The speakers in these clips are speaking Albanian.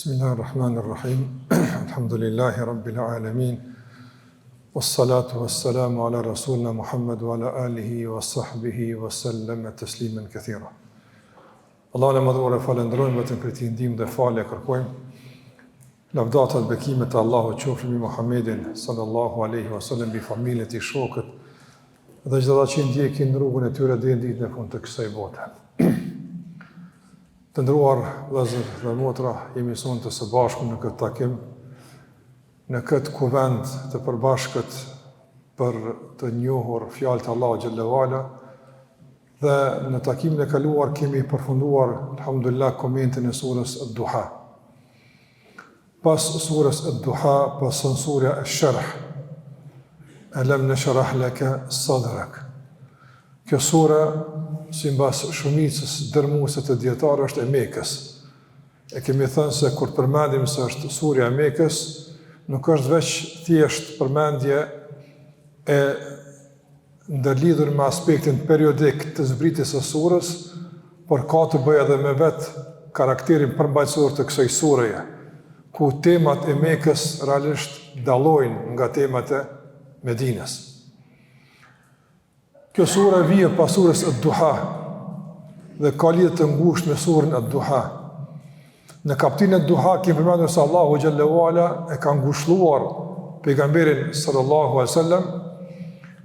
Bismillahirrahmanirrahim. Alhamdulillahi rabbil alamin. Wassalatu wassalamu ala rasulna Muhammad wa ala alihi wa sahbihi wa sallama tasliman kathira. Allahun e madhruar e falenderojmë vetëm për të ndihmë dhe falë kërkojmë. Lavdata dhe bekimet e Allahut qofshin mbi Muhammedin sallallahu alaihi wasallam, mbi familjen e tij, shokët dhe çdo ata që ndjekin rrugën e tyre deri në ditën e fundit të kësaj bote. Të ndëruar vëllezër dhe motra, jemi sonë të së bashku në këtë takim, në këtë kuvend të përbashkët për të njohur fjalët e Allahut xhallahu ala, dhe në takimin e kaluar kemi përfunduar alhamdulillah komentin e surës Ad-Duha. Pas surës Ad-Duha, pas surja Ash-Sharh, Alam nashrah laka sadrak. Kjo sura, si mbas shumicës dërmuese të dietarëve, është e Mekës. E kemi thënë se kur përmendim se është surja e Mekës, nuk është veç thjesht përmendje e ndërlidhur me aspektin periodik të zbritjes së surës, por ka të bëjë edhe me vetë karakterin përmbajtësor të kësaj sureje, ku temat e Mekës realisht dallojnë nga temat e Medinës. Kjo sura vije pas surës Ad-Duha dhe ka lidhje të ngushtë me surën Ad-Duha. Në kapitullin Ad-Duha kemi përmendur se Allahu xhallahu ala e ka ngushëlluar pejgamberin sallallahu alaihi wasallam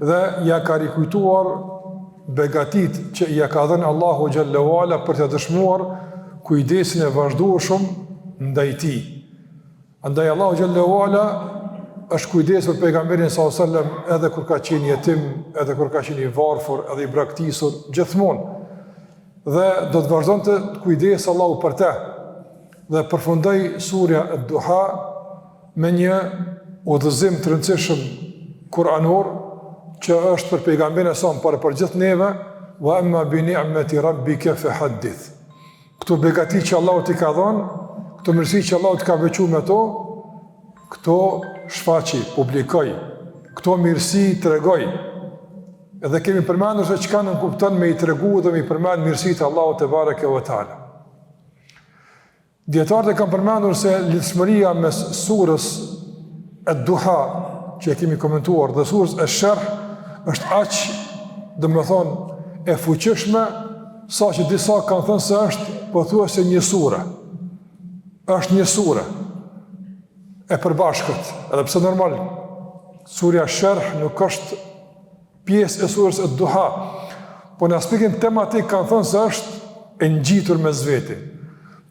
dhe ja ka rikujtuar begatit që ja ka dhënë Allahu xhallahu ala për të dëshmuar kujdesin e vazhdueshëm ndaj tij. Andaj Allahu xhallahu ala është kujdes për pejgamberin sallallahu alaihi wasallam edhe kur ka qenë jetim, edhe kur ka qenë i varfër, edhe i braktisur, gjithmonë. Dhe do të vazhdon të kujdes Allahu për te. Dhe përfundoi surja Ad-Duha me një udhëzim të rëndësishëm kuranor që është për pejgamberin sa për gjithë neve, wa amma bi ni'mati rabbika fahaddith. Këto begati që Allahu t'i ka dhënë, këto mirësi që Allahu t'i ka veçuar me to, këto shfaqi, publikoj, këto mirësi tregoj. Edhe kemi përmendur se çka nën kupton me i tregu dhe me i përmend mirësitë e Allahut te bareke ve taala. Dietarët e kanë përmendur se lidhshmëria mes surës Ad-Duha që e kemi komentuar dhe surës Ash-Sharh është aq, domethënë, e fuqishme sa që disa kanë thënë se është pothuajse një sure. Është një sure e përbashkët, edhe pse normal surja Ash-Sharh nuk është pjesë e surës Ad-Duha, po në aspektin tematik kanë thënë se është e ngjitur me zveti.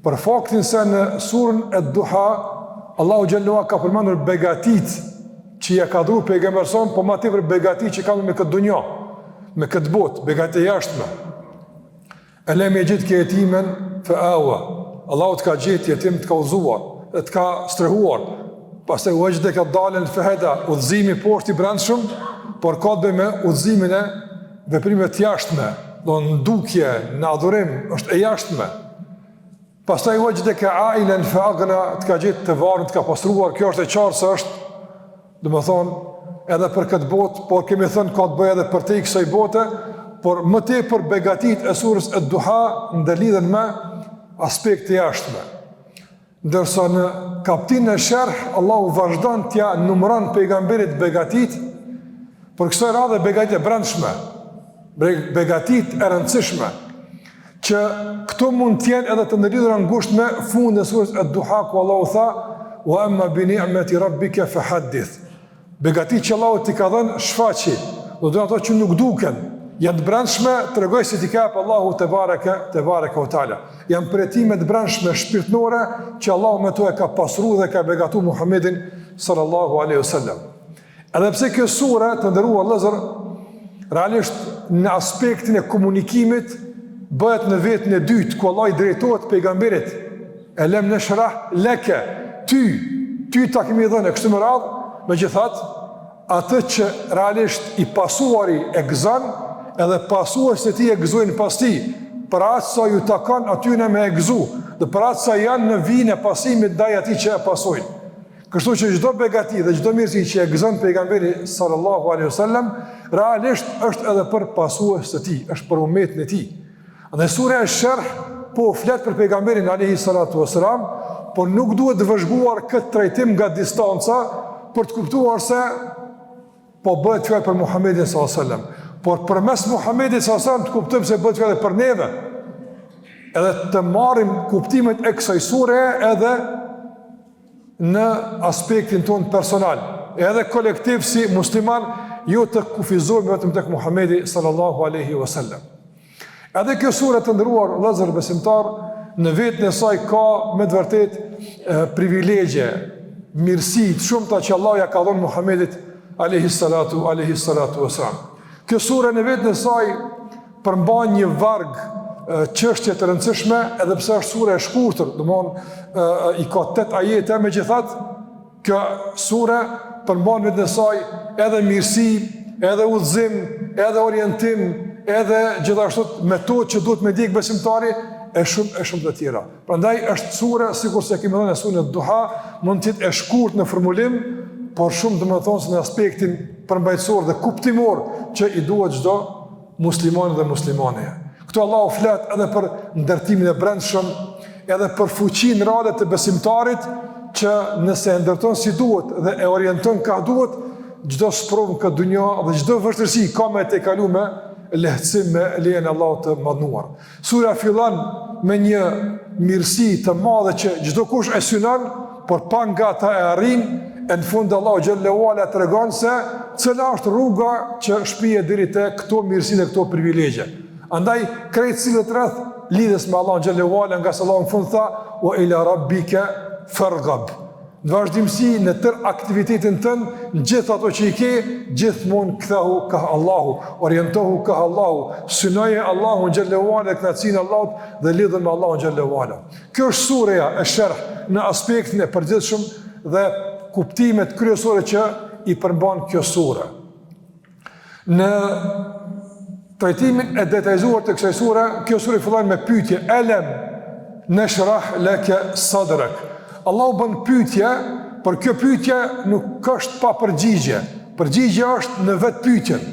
Për faktin se në surën Ad-Duha Allahu xhallahu ala ka përmendur begatit që ja ka dhënë pejgamberin, po më tepër begatit që kanë me këtë dunjë, me këtë botë, begati jashtme. Alam yajidka yatiman fa'awa. Allahu të ka gjetë jetim, të ka udhëzuar, të ka strehuar. Pastaj wajde ka dalën fahada, udhëzimi poshtë i brendshëm, por ka të bëjë me udhëzimin e veprimeve të jashtme, do ndukje, në adhurim, është e jashtme. Pastaj wajde ka ailan fa'agna, të ka gjetë të varur, të ka pastruar. Kjo është e qartë se është, domethënë, edhe për këtë botë, por kemi thënë ka të bëjë edhe për te kësaj bote, por më tepër begatit e surës Ad-Duha ndërlidhen me aspekte jashtme. Ndërsa në kapitullin e Sharh, Allahu vazhdon t'ja numëron pejgamberit begatit, për kësaj radhe begatit e brendshme, begatit e rëndësishme, që këto mund t'jenë edhe të ndërlidhura ngushtë me fundin e surës Ad-Duha, ku Allahu tha, wa amma bi ni'mati rabbika fahaddith. Begatit që Allahu t'i ka dhënë shfaqi, do të ato që nuk duken, janë të brendshme, të regoj si t'i kapë Allahu te bareke o ta'ala. Janë përjetimet brendshme shpirtnore që Allahu me to e ka pasru dhe ka begatu Muhammedin sallallahu aleyhi wasallam. Edhe pse kjo sura të ndëruar vëllezër, realisht në aspektin e komunikimit bëhet në vetën e dytë, ku Allah i drejtohet pejgamberit. Alam nashrah laka, ty ta kemi dhënë kështu me radhë, megjithatë, atë që realisht i pasuari e gëzon, edhe pasues të ti e gëzojnë pas ti, për atë sa ju takon atyne me e gëzu, dhe për atë sa janë në vijën e pasimit ndaj atij që e pasojnë. Kështu që çdo begati dhe çdo mirësi që e gëzon pejgamberi sallallahu alaihi wasallam, realisht është edhe për pasues të tij, është për ummetin e tij. Dhe sura Ash-Sharh po flet për pejgamberin alayhi salatu wasalam, por nuk duhet të vëzhguar këtë trajtim nga distanca për të kuptuar se po bëhet fjalë për Muhamedit sallallahu alaihi wasallam. Por përmes Muhamedit sallallahu alaihi wasallam të kuptojmë se bëhet fjalë për neve. Edhe të marrim kuptimet e kësaj sure edhe në aspektin ton personal, edhe kolektiv si musliman, jo të kufizohemi vetëm tek Muhamedi sallallahu alaihi wasallam. Edhe kjo sure të nderuar vëllezër besimtar, në vetën e saj ka me të vërtet privilegje, mirësi të shumta që Allah ja ka dhënë Muhamedit alayhi salatu wasalam. Kjo sure në vetën e saj përmban një varg çështje të rëndësishme, edhe pse është sure e shkurtër, domthonë i ka 8 ajete, megjithatë kjo sure përmban vetën e saj edhe mirësi, edhe udhëzim, edhe orientim, edhe gjithashtu metodë që duhet me ndjek besimtari e shumë të tjera. Prandaj është sure, sikur se kemi thënë, sura Duha, mund të jetë e shkurtër në formulim, por shumë domethënë në aspektin përmbajtësor dhe kuptimor që i duhet çdo musliman dhe muslimane. Këtu Allahu flet edhe për ndërtimin e brendshëm, edhe për fuqinë reale të besimtarit që nëse e ndërton si duhet dhe e orienton ka duhet, çdo sprovë këtë dunjë dhe çdo vështirësi ka me të kaluar me lehtësim me lejen e Allahut të madhnuar. Sura fillon me një mirësi të madhe që çdo kush e synon, por pa nga ta e arrin, e në fund Allahu xhallahu ala tregon se cila është rruga që shpije deri te këto mirësi dhe këto privilegje. Andaj krejt cilët rreth lidhes me Allahun xhallahu ala, nga se Allahu në fund tha wa ila rabbika farghab. Në vazhdimsi në tër aktivitetin tënd, në gjithë ato që i ke, gjithmonë kthehu ka Allahu, orientohu ka Allahu, synoje Allahun xhallahu ala, kënaqësinë e Allahut dhe lidhen me Allahun xhallahu ala. Kjo është sureja e sherh në aspektin e përgjithshëm dhe kuptimet kryesore që i përmban kjo sure. Në trajtimin e detajzuar të kësaj sure, kjo sure fillon me pyetje: Alam nashrah laka sadrak. Allahu bën pyetje, por kjo pyetje nuk është pa përgjigje. Përgjigja është në vetë pyetjen.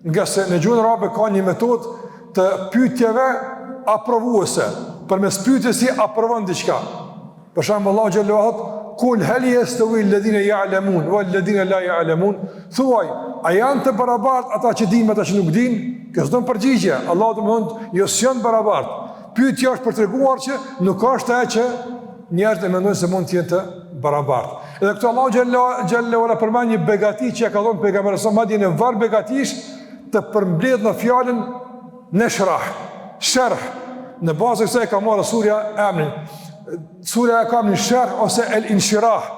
Nga se në gjuhën arabe ka një metodë të pyetjeve aprovuese. Përmes pyetjes si aprovon diçka. Për shembull, Allahu xhallahu ala: Kul hal yastawi alladhina ya'lamun wal ladhina la ya'lamun. Thuaj, a janë të barabartë ata që dinë me ata që nuk dinë? Kjo s'do përgjigje. Allahu domthon jo janë barabartë. Pyetja është për treguar që nuk është ajo që njerëzit mendojnë se mund të jenë të barabartë. Edhe këtu Allahu xhallahu ala përmend një begati që ka dhënë pejgamberi sa madje në varr begatish të përmbledh në fjalën nashrah, sharh. Në bazë kësaj ka marrë surja emrin. Surja ka emrin sharh ose el inshirah.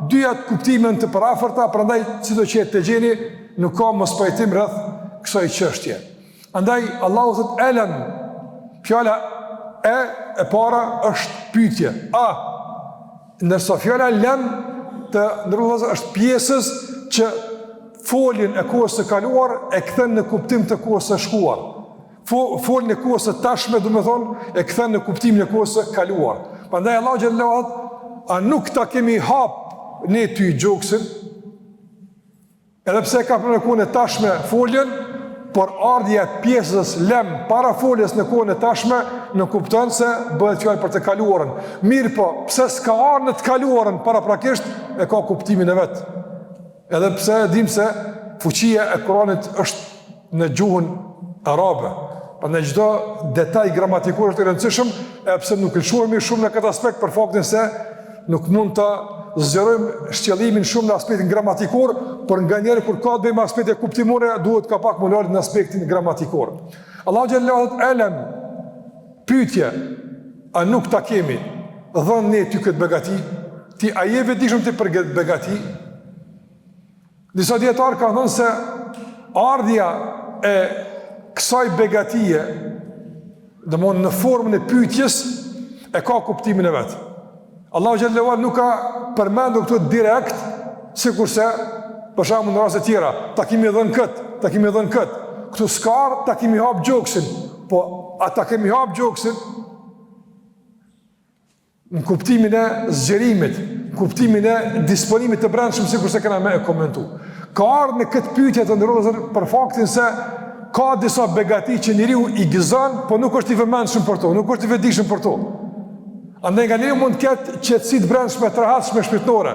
Dyja kuptimin të parafërta, prandaj sido që të gjeni nuk ka mos pajtim rreth kësaj çështje. Andaj Allahu thot alam, fjala e para është pyetje. Ndërsa fjala lam të ndërrozë është pjesës që foljen e kohës së kaluar e kthen në kuptim të kohës së shkuar. Foljen e kohës së tashme, do të thonë, e kthen në kuptimin e kohës së kaluar. Prandaj Allahu xhallahu ala, a nuk ta kemi hap ne ty gjoksin? Edhe pse ka në kohën e tashme foljen, por ardhja e pjesës lem para foljes në kohën e tashme në kupton se bëhet fjalë për të kaluarën. Mirë po, pse s'ka ardhur në të kaluarën paraprakisht, e ka kuptimin e vet. Edhe pse dim se fuqia e Kuranit është në gjuhën arabe. Prandaj çdo detaj gramatikor është i rëndësishëm, edhe pse nuk lëshohemi shumë në këtë aspekt për faktin se nuk mund ta zgjerojmë shqellimin shumë në aspektin gramatikor, por nganjëherë kur ka të bëjë me aspekte kuptimore, duhet ka pak më lart në aspektin gramatikor. Allahu xhallahu alam, pyetje: a nuk ta kemi dhënë ne ty këtë begati? Ti a je vetëdijshëm ti për këtë begati? Disa dietar kanë thënë se ardhja e kësaj begatie, domthonë në formën e pyetjes, e ka kuptimin e vet. Allahu xhallahu ala nuk ka përmendur këtu direkt, sikurse për shembull në raste tjera, ta kemi dhënë kët, ta kemi dhënë kët. Këtu s'ka ta kemi hap gjoksin, po ata kemi hap gjoksin në kuptimin e zgjerimit, në kuptimin e disponimit të brendshëm, sikurse kena më e komentuar. Ka ardhur në këtë pyetje të ndërrozur për faktin se ka disa begati që njeriu i gëzon, po nuk është i vëmendshëm për to, nuk është i vetëdijshëm për to. Andaj nga njeriu mund të ketë qetësi të brendshme, të rahatshme shpirtërore.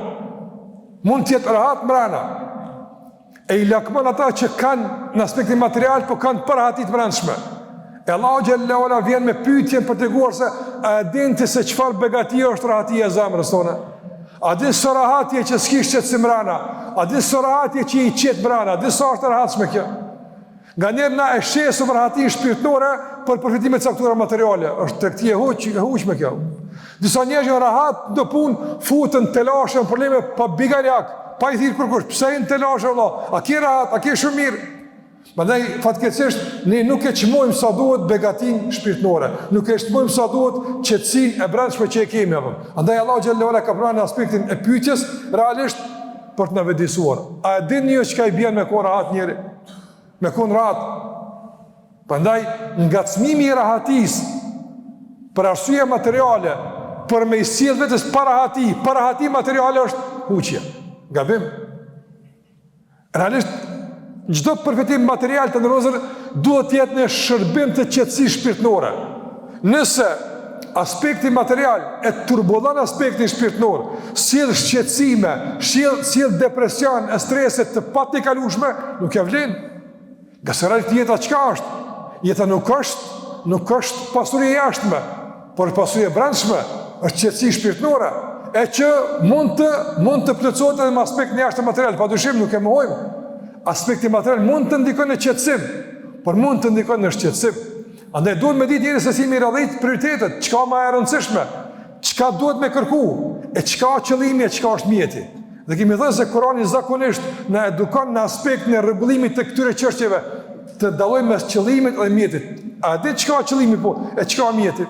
Mund të jetë rahat mbrana. E i lakmon ata që kanë në aspektin material, po kanë përhati të brendshme. E Allahu xhallahu ala vjen me pyetjen për t'treguar se a din ti se çfarë begatia është rahatia e zemrës tonë? A din se rahatia që s'kish qetësi mbrana? A din se rahatia që i qet mbrana? A din sa është e rahatshme kjo? Nga njerë na e shesëm rahati shpirtnore për përfitimet caktuara materiale. Është tregti e huqme kjo. Disa njerëz janë rahat do punë, futën telashe, probleme pa bigaljak, pa i thirr kërkush. Pse në telashe valla? A ke rahat, a ke shumë mirë? Prandaj fatkeqësisht ne nuk e çmojmë sa duhet begatin shpirtnore. Nuk e çmojmë sa duhet qetësinë e brendshme që e kemi apo. Andaj Allahu xhallahu ala ka pranë aspektin e pyetjes realisht për të na vëdësuar. A e dini ju çka i bën me kon rahat njëri? Me kon rahat. Prandaj ngacmimi i rahatis për arsye materiale, për me i sjell vetes parahati materiale është huqje. Gabim. Realisht çdo përfitim material të ndërozur duhet të jetë në shërbim të qetësisë shpirtërore. Nëse aspekti material e turbullon aspektin shpirtëror, sjell shqetësime, sjell depresion, strese të patikalueshme, nuk e vlen. Gjasërat jeta çka është? Jeta nuk është pasuri e jashtme, por pasuri e brendshme, është qetësi shpirtërore, e që mund të plotësohet edhe me aspektin e jashtëm material, padyshim nuk e mohojmë. Aspekti material mund të ndikojë në qetësim, por mund të ndikojë në shqetësim. Andaj duhet me ditë njëri se si mi radhit prioritetet, çka më e rëndësishme, çka duhet me kërku, e çka qëllimi, e çka është mjeti. Dhe kemi thënë se Kurani zakonisht na edukon në aspektin e rregullimit të këtyre çështjeve, të dallojmë mes qëllimit dhe mjetit. A di çka qëllimi po, e çka mjeti?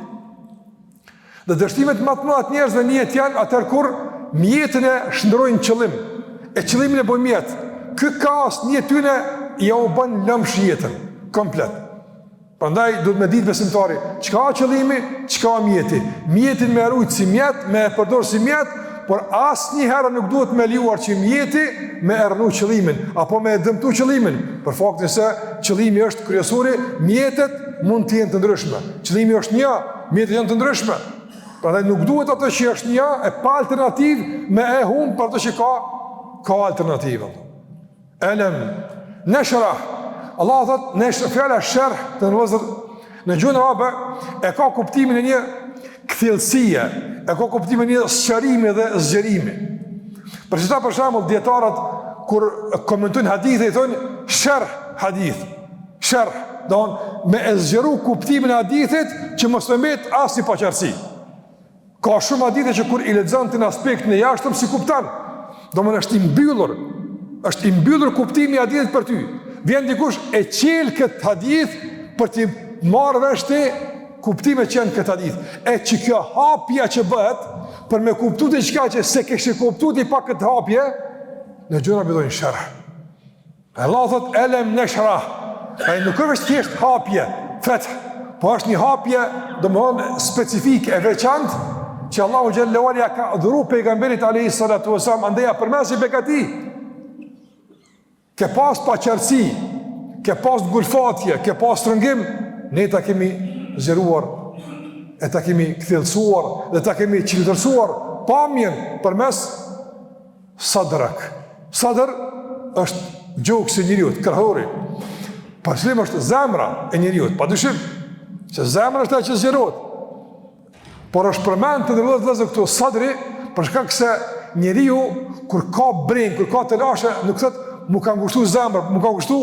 Dhe dështimet më të mëdha të njerëzve në jetë janë atëherë kur mjetin e shndrojnë qëllim, e qëllimin e bën mjet. Ky kaos një tyne ja u bën lëmsh jetën komplet. Prandaj duhet me ditë besimtari, çka qëllimi, çka mjeti. Mjetin me rujt si mjet, me përdor si mjet, por asnjëherë nuk duhet me lejuar që mjeti me rënu qëllimin apo me dëmtu qëllimin, për faktin se qëllimi është kryesori, mjetet mund të jenë të ndryshme. Qëllimi është një, mjetet janë të ndryshme. Prandaj nuk duhet ato që është një e pa alternativë me e humb për ato që ka alternativë. Elem, neshrah. Allah thot, fjala sherh të nëvëzër në gjuhën arabe e ka kuptimin e një kthjellësie, e ka kuptimin e një sqarimi dhe zgjerimi. Për shembull dietarët kur komentojnë hadithe i thonë sherh hadith. Sherh, don me e zgjeru kuptimin e hadithit që mos të mbet asnjë paqartësi. Ka shumë hadithe që kur i lexon në aspektin e jashtëm si kupton, domethënë është i mbyllur kuptimi i hadithit për ty. Vjen dikush e qel këtë hadith për të marrë vesh ti kuptimet që janë këtë hadith. E që kjo hapja që bëhet për me kuptu të qka që se kështë kuptu të i pa këtë hapje, në gjëra bëdojnë shërë. Allah thot, elem në shërah. E nuk është thjesht hapje, fetë, po është një hapje, do më thonë, specifik e veçant, që Allahu Gjellewala ja ka dhuru pejgamberit a.s. Andeja përmes i begati. Ke pas paqartësi, ke pas gulfatje, ke pas rëngim, ne ta kemi zgjeruar, e ta kemi kthjellësuar, dhe ta kemi qiltërsuar pamjen përmes sadrak. Sadr është gjoksi i njeriut, krahori. Paslim është zemra e njeriut, padyshim që zemra është ajo që zgjerohet. Por është përmend të ndërlodhet këtu sadri, për shkak se njeriu kur ka breng, kur ka telashe, nuk thotë mu ka ngushtu zemra, mu ka ngushtu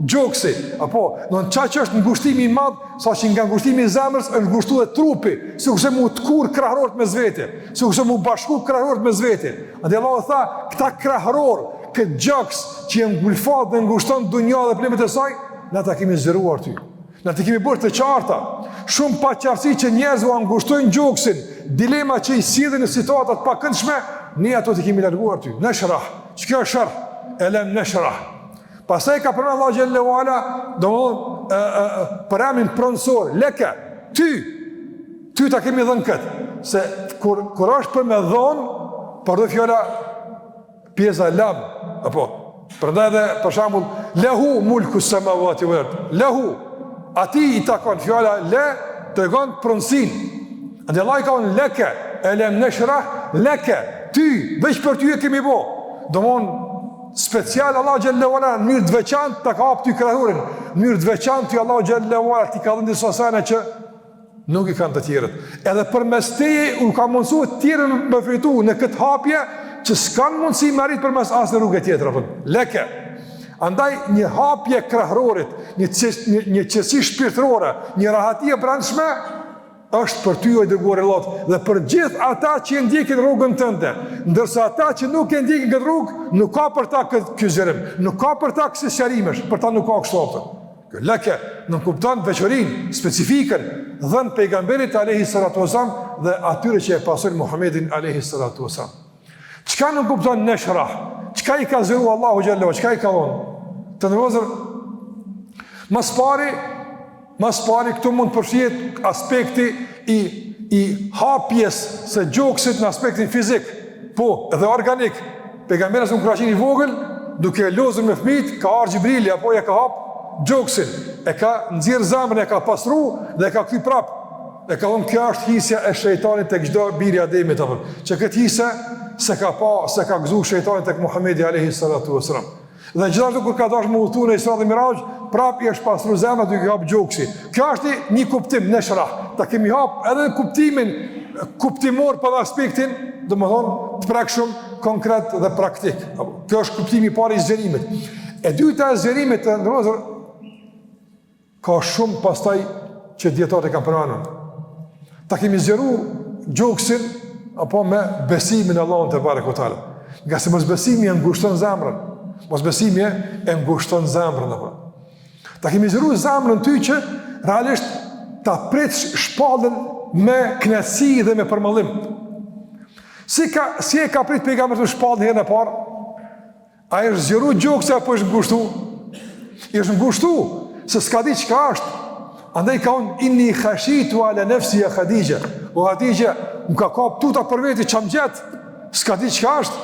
gjoksi, apo, në që është ngushtimi i madh, sa që nga ngushtimi i zemrës është ngushtu dhe trupi, si kurse mu të kur krahërorët me zvete, si kurse mu bashku krahërorët me zvete. Andi Allah tha, këta krahërorë, këtë gjoks që jenë ngulfat dhe ngushton dunja dhe plimet e saj, na ta kemi zëruar ty. Na ta kemi bërë të qarta. Shumë pa qartësi që njerëzve angushtojnë gjoksin, dilema që i sidhen në situatat pa këndshme, ne ato të kemi larguar ty. Në shrah, që kjo është shrah, elem në shrah. Pastaj ka përmendur Allah xhallahu ala, domthonë për emrin pronësor, leke, ty ta kemi dhënë këtë, se kur është për me dhënë, përdor fjala pjesa lam, apo prandaj edhe për shembull Lehu mulku samawati wal ard. Lehu, ati I takon fjala le tregon pronësin. Ande Allah I ka unë leke, elem neshrah leke, ty, veç për ty e kemi bo. Domon special Allah xhallahu ala në mënyrë të veçantë ta ka hap ty kreatorin. Në mënyrë të veçantë ty Allah xhallahu ala ti ka dhënë disa sene që nuk I kanë të tjerët. Edhe përmes teje u ka mundsuar të tjerë me fitu në këtë hapje që s'kan mundësi me arrit përmes asnjë rrugë tjetër apo. Leke. Andaj një hapje krahërorit, një qetësi shpirtërore, një rahati e brendshme është për ty o I dërguar I Allahut dhe për gjithë ata që ndjekin rrugën tënde, ndërsa ata që nuk e ndjekin këtë rrugë, nuk ka për ta ky zërim, nuk ka për ta kësi sqarimesh, për ta nuk ka kështu aftë. Leke nuk kupton veçorinë, specifikën dhënë pejgamberit alayhi salatu wasallam dhe atyre që e pasojnë Muhamedit alayhi salatu wasallam. Çka nuk kupton neshrah? Çka I ka zëruar Allahu xhallahu, çka I ka dhënë? Të ndërozë mas pari këtu mund të përfshihet aspekti I hapjes së gjoksit në aspektin fizik, po edhe organik. Pejgamberi sa kur I vogël, duke lozur me fëmijët, ka ardhur Xhibrili apo ja ka hap gjoksin, e ka nxjerr zemrën, e ka pastru dhe e ka kthy prap. E ka thonë kjo është hisja e shejtanit tek çdo biri I Ademit apo. Që këtë hisë se ka gëzuar shejtani tek Muhamedi alayhi salatu wasalam. Dhe gjithashtu kur ka dashur me udhëtu në Isra dhe Miraj, prap I është pastru zemra duke hap gjoksi. Kjo është një kuptim në shrah. Ta kemi hap edhe kuptimin kuptimor për aspektin, domethënë të prekshëm, konkret dhe praktik. Kjo është kuptimi I parë I zgjerimit. E dyta e zgjerimit të ndërozë ka shumë pastaj që dietarët e kanë përmendur. Ta kemi zgjeru gjoksin apo me besimin Allahun te barekutaala. Nga se mosbesimi e ngushton zemrën. Mosbesimi e ngushton zemrën apo. Ta kemi zgjeru zemrën ty që realisht ta pritsh shpallën me kënaqësi dhe me përmallim. Si e ka prit pejgamberi të shpallën herën e parë? Ai është zgjeru gjoksin apo është ngushtu? I është ngushtu, se s'ka di çka është. Andaj ka unë inni khashitu ala nafsi ya Khadija. O Khadija, më ka kap tuta për veti çam gjet. S'ka di çka është.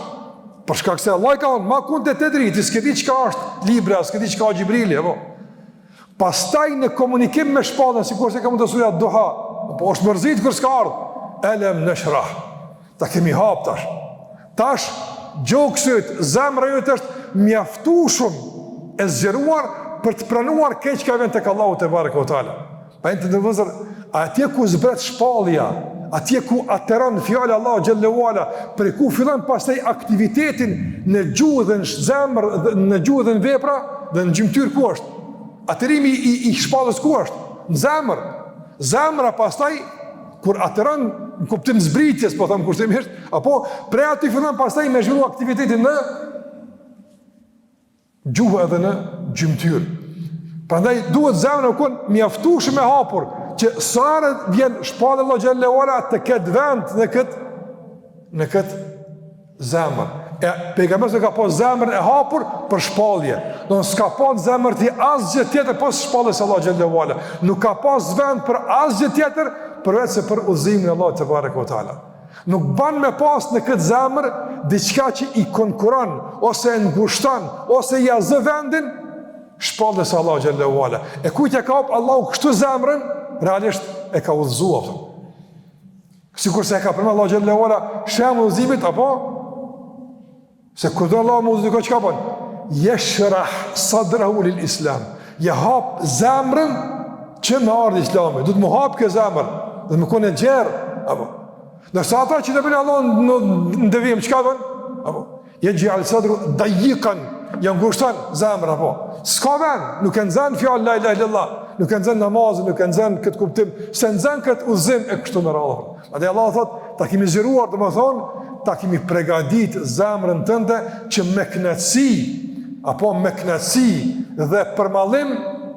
Për shkak se Allah ka unë ma kunte te driti, s'ka di çka është libra, s'ka di çka është Xhibrili, apo. Pastaj në komunikim me shpallën, sikur se ka mund të thuja duha, po është mërzit kur s'ka ardhur. Elem neshrah. Ta kemi hap tash. Tash gjoksit, zemra jote është mjaftueshëm e zgjeruar për të pranuar keq ka vend tek Allahu te barekutaala. Pa të ndërvozur, atje ku zbret shpallja, atje ku ateron fjala Allahu xhallahu ala, për ku fillon pastaj aktivitetin në gjuhë dhe në zemër, në gjuhë dhe në vepra, dhe në gjymtyr ku është? Aterimi I shpallës ku është? Në zemër. Zemra pastaj kur ateron në kuptim zbritjes, po them kushtimisht, apo prej aty fillon pastaj me zhvillu aktivitetin në gjuhë edhe në gjymtyr. Prandaj duhet zemra u kon mjaftueshëm e hapur që sa herë vjen shpallë Allahu xhallahu ala të ketë vend në këtë zemër. Pejgamberi ka pas zemrën e hapur për shpallje. Do s'ka pas zemër ti asgjë tjetër pas shpallës së Allahu xhallahu ala. Nuk ka pas vend për asgjë tjetër përveç se për udhëzimin e Allahut te barekutaala. Nuk ban me pas në këtë zemër diçka që I konkuron, ose e ngushton, ose ja zë vendin shpallës së Allahu xhallahu ala. E kujtja ka hap Allahu kështu zemrën, realisht e ka udhëzuar. Sikur se e ka përmendur Allahu xhallahu ala shembull udhëzimit apo se kur do Allahu më udhëzoj çka bën? Yashrah sadrahu lil Islam. Ja hap zemrën që me ardhi Islami. Do të më hap kjo zemër, do të më kone gjerë apo. Nërsa ata që të bëjnë Allah në ndëvim, qëka dhën? Jenë gjallë sadru dajikan, janë ngushtan zemrë, apo. S'ka ven, nuk e nëzën fjallë la ilaha illallah, nuk e nëzën namazën, nuk e nëzën këtë kuptim, se nëzën këtë uzim e kështu në radhë. Ate Allah thot, ta kemi zgjeruar, dhe më thonë, ta kemi pregadit zemrën tënde që me knatësi, apo me knatësi dhe përmallim,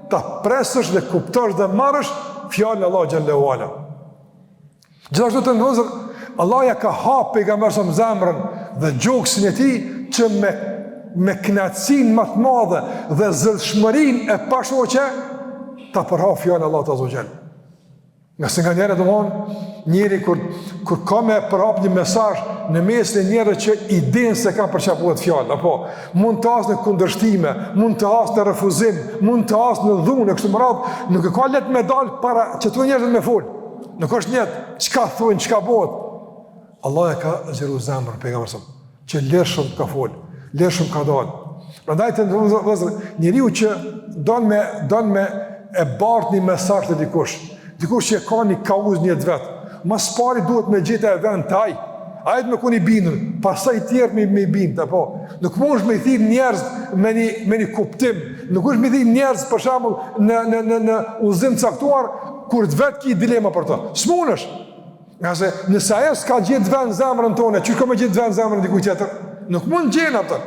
ta presësh dhe kuptosh dhe marrësh fjallë Allah xhallahu ala. Gjithashtu të ndozër, Allah ja ka hap pejgamberin zemrën dhe gjoksin e tij që me knatësinë më të madhe dhe zëllshmërinë e pashoqe ta përhap fjalën Allah azza wa jall. Nga se nga njerë njeri kur ka me përhap një mesazh në mesin e njerëve që i dinë se ka për çfarë bëhet fjalë, apo mund të hasë në kundërshtime, mund të hasë në refuzim, mund të hasë në dhunë, kështu më radhë, nuk e ka let me dalë para që të njerëzit me fol. Nuk është njetë, çka thonë, çka bëhet. Allah e ka zgjeruar zemrën pejgamberit që lërshëm ka fol, lërshëm ka dalë. Prandaj të vëllezër, njeriu që don me e bart një mesazh të dikush që ka një kauzë një vetë, mas pari duhet me gjithë e vend taj, ajtë me kuni bindur, pasaj tjerë me bind, apo, nuk mund është me i thirë njerëz me një kuptim, nuk është me i thirë njerëz për shembull në udhëzim caktuar, kur të vetë ki dilema për ta, s'mund është, nga se nëse ajo s'ka gjithë vend zemrën tonë, që ka me gjithë vend zemrën dikuj tjetër, nuk mund gjenë atë.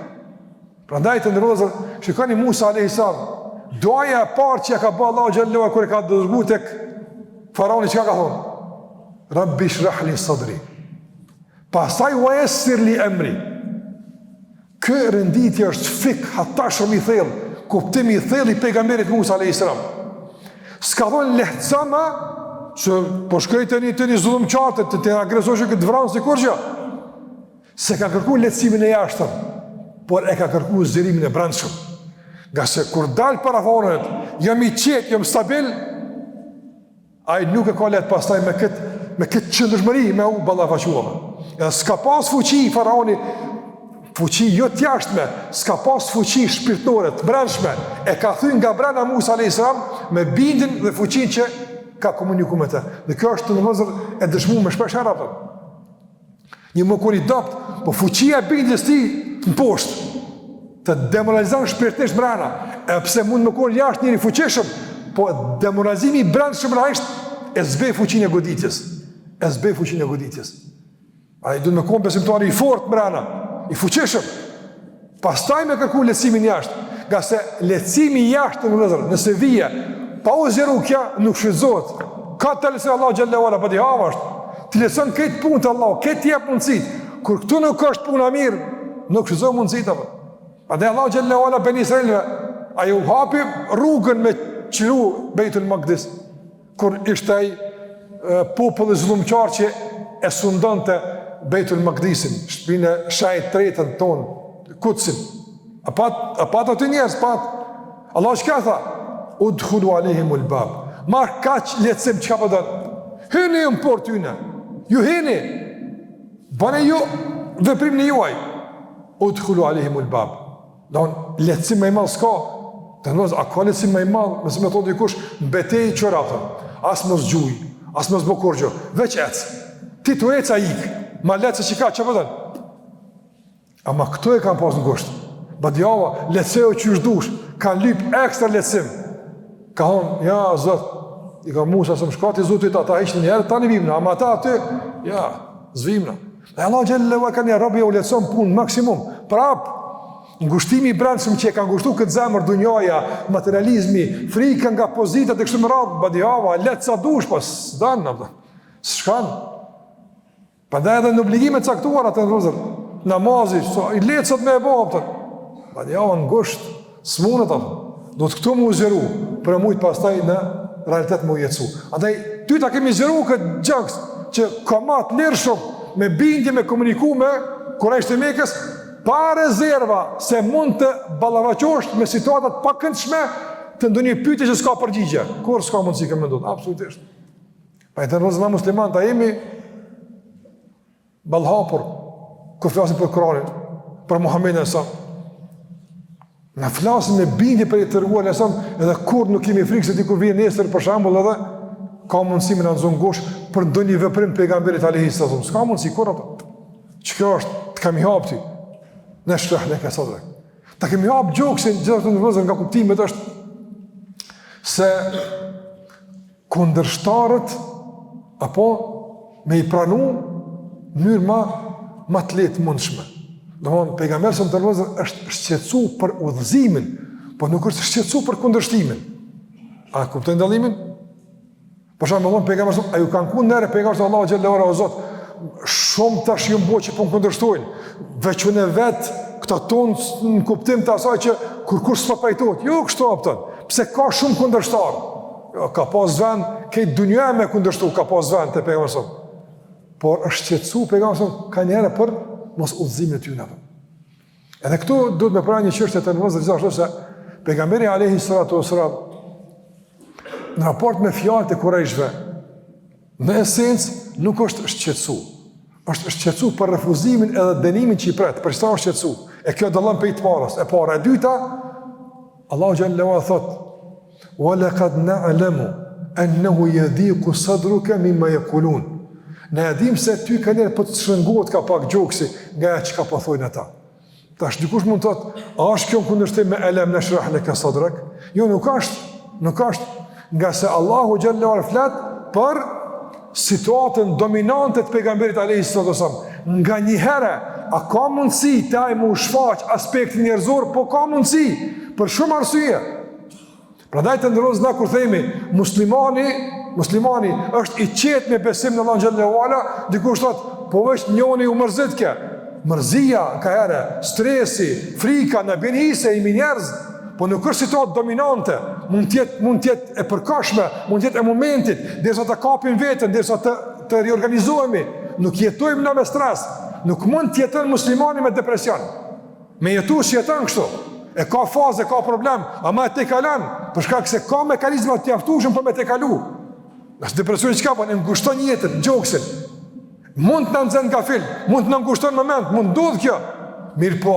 Prandaj të ndërrozër, shikoni Musa a.s. Duaja e parë që ka bë Allahu xhallahu kur e ka dërguar tek faraoni, çka ka thonë? Rabbi shrah li sadri. Pastaj wa yassir li amri. Ky renditje është fik hatashëm i thellë, kuptimi i thellë i pejgamberit Musa a.s. S'ka thonë lehtësama që po shkoj të një zullumqartë të agresoshë këtë vranë si kur që. Se ka kërku lehtësimin e jashtëm, por e ka kërku zërimin e brendshëm. Nga se kur dalë para faraonit, jam i qetë, jam stabil, ai nuk e ka letë pastaj me këtë qëndërshmëri me u ballafaquar. Edhe s'ka pas fuqi faraoni, fuqi jo t'jashtme, s'ka pas fuqi shpirtnore, të brendshme, e ka thënë nga brenda Musa a.s. me bindjen dhe fuqinë që ka komunikuar me të. Dhe kjo është domosdoshmë e dëshmuar me shpesh herë. Një më kur i dopt, po fuqia e bindjes ti në poshtë, të demoralizon shpirtnisht brenda, e pse mund më kur jashtë njëri fuqishëm, po demoralizimi i brendshëm e zbej fuqinë e goditjes. Ai duhet me kon besimtari i fortë brenda, i fuqishëm. Pastaj me kërku lehtësimin jashtë, nga se lehtësimi jashtë nëse vije pa u zgjeru kjo nuk shfrytëzohet. Ka të lehtësi Allahu xhallahu ala pa di havasht. Ti leson këtë punë të Allahu, këtë jep mundësit. Kur këtu nuk është puna mirë, nuk shfrytëzohet mundësit apo. Andaj Allahu xhallahu ala bani Israilve, ai u hapi rrugën me qiru Beitul Maqdis, kur ishte ai populli zullumqar që e sundonte Beitul Maqdisin, shtëpinë e shahit tretën tonë, Kutsin. A pat aty njerëz, pat. Allah çka tha? Udkhulu alehimul bab. Marr kaq lehtësim çka po don. Hyni në portë tyne. Ju hyni. Bëni ju veprimin e juaj. Udkhulu alehimul bab. Don lehtësim më i madh s'ka. Të nëzë, a ka lehtësim më i madh, mëse me thonë dikush, betejë qoratën. As mos gjuj, as mos bë kurrë, veç ec. Ti tu ec a ik. Ma letë se që ka, që pëtën? Ama këto e kam pas në gusht. Badjava, lehtëseo që shdush, kanë lyp ekstra lehtësim. Ka thonë, ja, zot, i ka Musa së më shkati zotit, ata ishtë një herë, ta një vimna, ama ta aty, ja, zvimna. Dhe Allah gjellëva ka një rabja u lehtëson punë maksimum, prap, ngushtimi i brendshëm që e ka ngushtu këtë zemër, dunjaja, materializmi, frika nga pozitat e kështu më radhë, badjava, letë sa dush, pas, s'danë, s'shkanë. Përndaj edhe në obligimet caktuara të ndrozër, namazi, i letë sot me e bëha, badjava në ngusht, s'munët atë, do të këtu mu zjeru, për e mujtë pastaj në realitet mu jetësu. Andaj, ty ta kemi zjeru këtë gjangës, që ka matë lirë shumë, me bindje, me komuniku me Kurajsh të Mekës, pa rezerva se mund të ballavaqosh me situatat pa këndshme të ndonjë pyetje që s'ka përgjigje. Kur s'ka mundësi këmë ndodh, absolutisht. Pa e të nërëzëna musliman, ta jemi ballhapur, kur flasim për Kur'anin, për Muhammedin e sa. Në flasim me bindje për i të rruar e sa, edhe kur nuk kemi frikë se ti kur vjen nesër për shembull edhe, ka mundësi me në nëzonë gosh për ndonjë veprim pejgamberit alayhis salam. S'ka mundësi, kur ato? Që kjo është, të kemi hapë ty. Në shrah në kësatëve. Ta kemi hapë gjokësin, gjithashtu në vëzër nga kuptimet është se kundërshtarët apo me i pranu mënyrë ma të letë mundshme. Domthon pejgamberi sa të vëzër është shqetësu për udhëzimin, po nuk është shqetësu për kundërshtimin. A kuptojnë dallimin? Për shembull, pejgamberi a ju kanë kundër pejgamberit Allahu xhallahu ala o Zot, shumë tash ju mbo që po kundërshtojnë. Veçun e vet këta tonë në kuptim të asaj që kur s'pa pajtohet. Jo kështu opton. Pse ka shumë kundërshtar. ka pas vend, këtë dunja me kundërshtu, ka pas vend të pejgamberi sa. Por është qetësu pejgamberi sa ka njëherë për mos udhëzimin e tyre. Edhe këtu duhet me pranë një çështje të nevojshme gjithashtu se pejgamberi alayhi salatu wasalam në raport me fjalët e Kurajshve, në esencë nuk është shqetësu. Është shqetësu për refuzimin edhe dënimin që i pret, për çfarë është shqetësu. E kjo dallon prej të parës. E para, e dyta, Allahu xhallahu ala thot: "Wa laqad na'lamu annahu yadhiqu sadruka mimma yaqulun." Ne e dim se ty ka njerë për të shëngohet ka pak gjoksi nga e që ka po thojnë ata. Tash dikush mund të thotë, a është kjo kundërshtim me elem në shrah laka sadrak? Jo, nuk është, nga se Allahu xhallahu ala flet për situatën dominante të pejgamberit alayhi salatu wasallam. Nga një herë, a ka mundësi të ai më shfaq aspektin njerëzor, po ka mundësi për shumë arsye. Prandaj të ndërroz na kur themi muslimani është i qetë me besim në Allah xhallahu ala, dikush thotë, po veç njoni u mërzit kë. Mërzia ka herë, stresi, frika në bën hise i njerëz, po nuk është situatë dominante, mund të jetë e përkohshme, mund të jetë e momentit, derisa të kapim veten, derisa të riorganizohemi, nuk jetojmë në me stres, nuk mund të jeton muslimani me depresion. Me jetu si jeton kështu. E ka fazë, ka problem, ama e te kalan, për shkak se ka mekanizma të mjaftueshëm për me te kalu. Nëse depresioni çka bën, ngushton jetën, gjoksin. Mund të na nxjerr nga film, mund të na ngushton moment, mund ndodh kjo. Mirë po,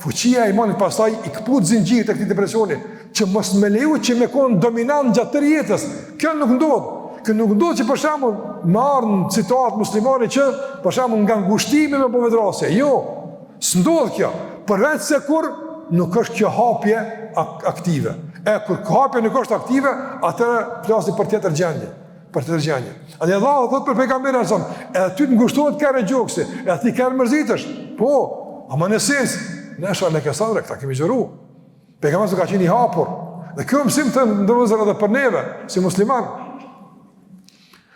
fuqia e imanit pastaj i kput zinxhirit e këtij depresioni, që mos më leju që me kon dominant gjatë tërë jetës. Kjo nuk ndodh. Kjo nuk ndodh që për shembull marr në situatë muslimane që për shembull nga ngushtimi me bovedrasje. Jo, s'ndodh kjo. Përveç se kur nuk është kjo hapje aktive. E kur hapja nuk është aktive, atëherë flasim për tjetër gjendje. Për tjetër gjendje. A dhe Allah thot për pejgamberin son, edhe ty të ngushtohet kërë gjoksi, edhe ti kërë mërzitësh. Po, ama në sens, nesha në kësadre, këta kemi gjëru. Pejgamberi ka qenë i hapur. Dhe kjo mësim të ndërëzër edhe për neve, si musliman.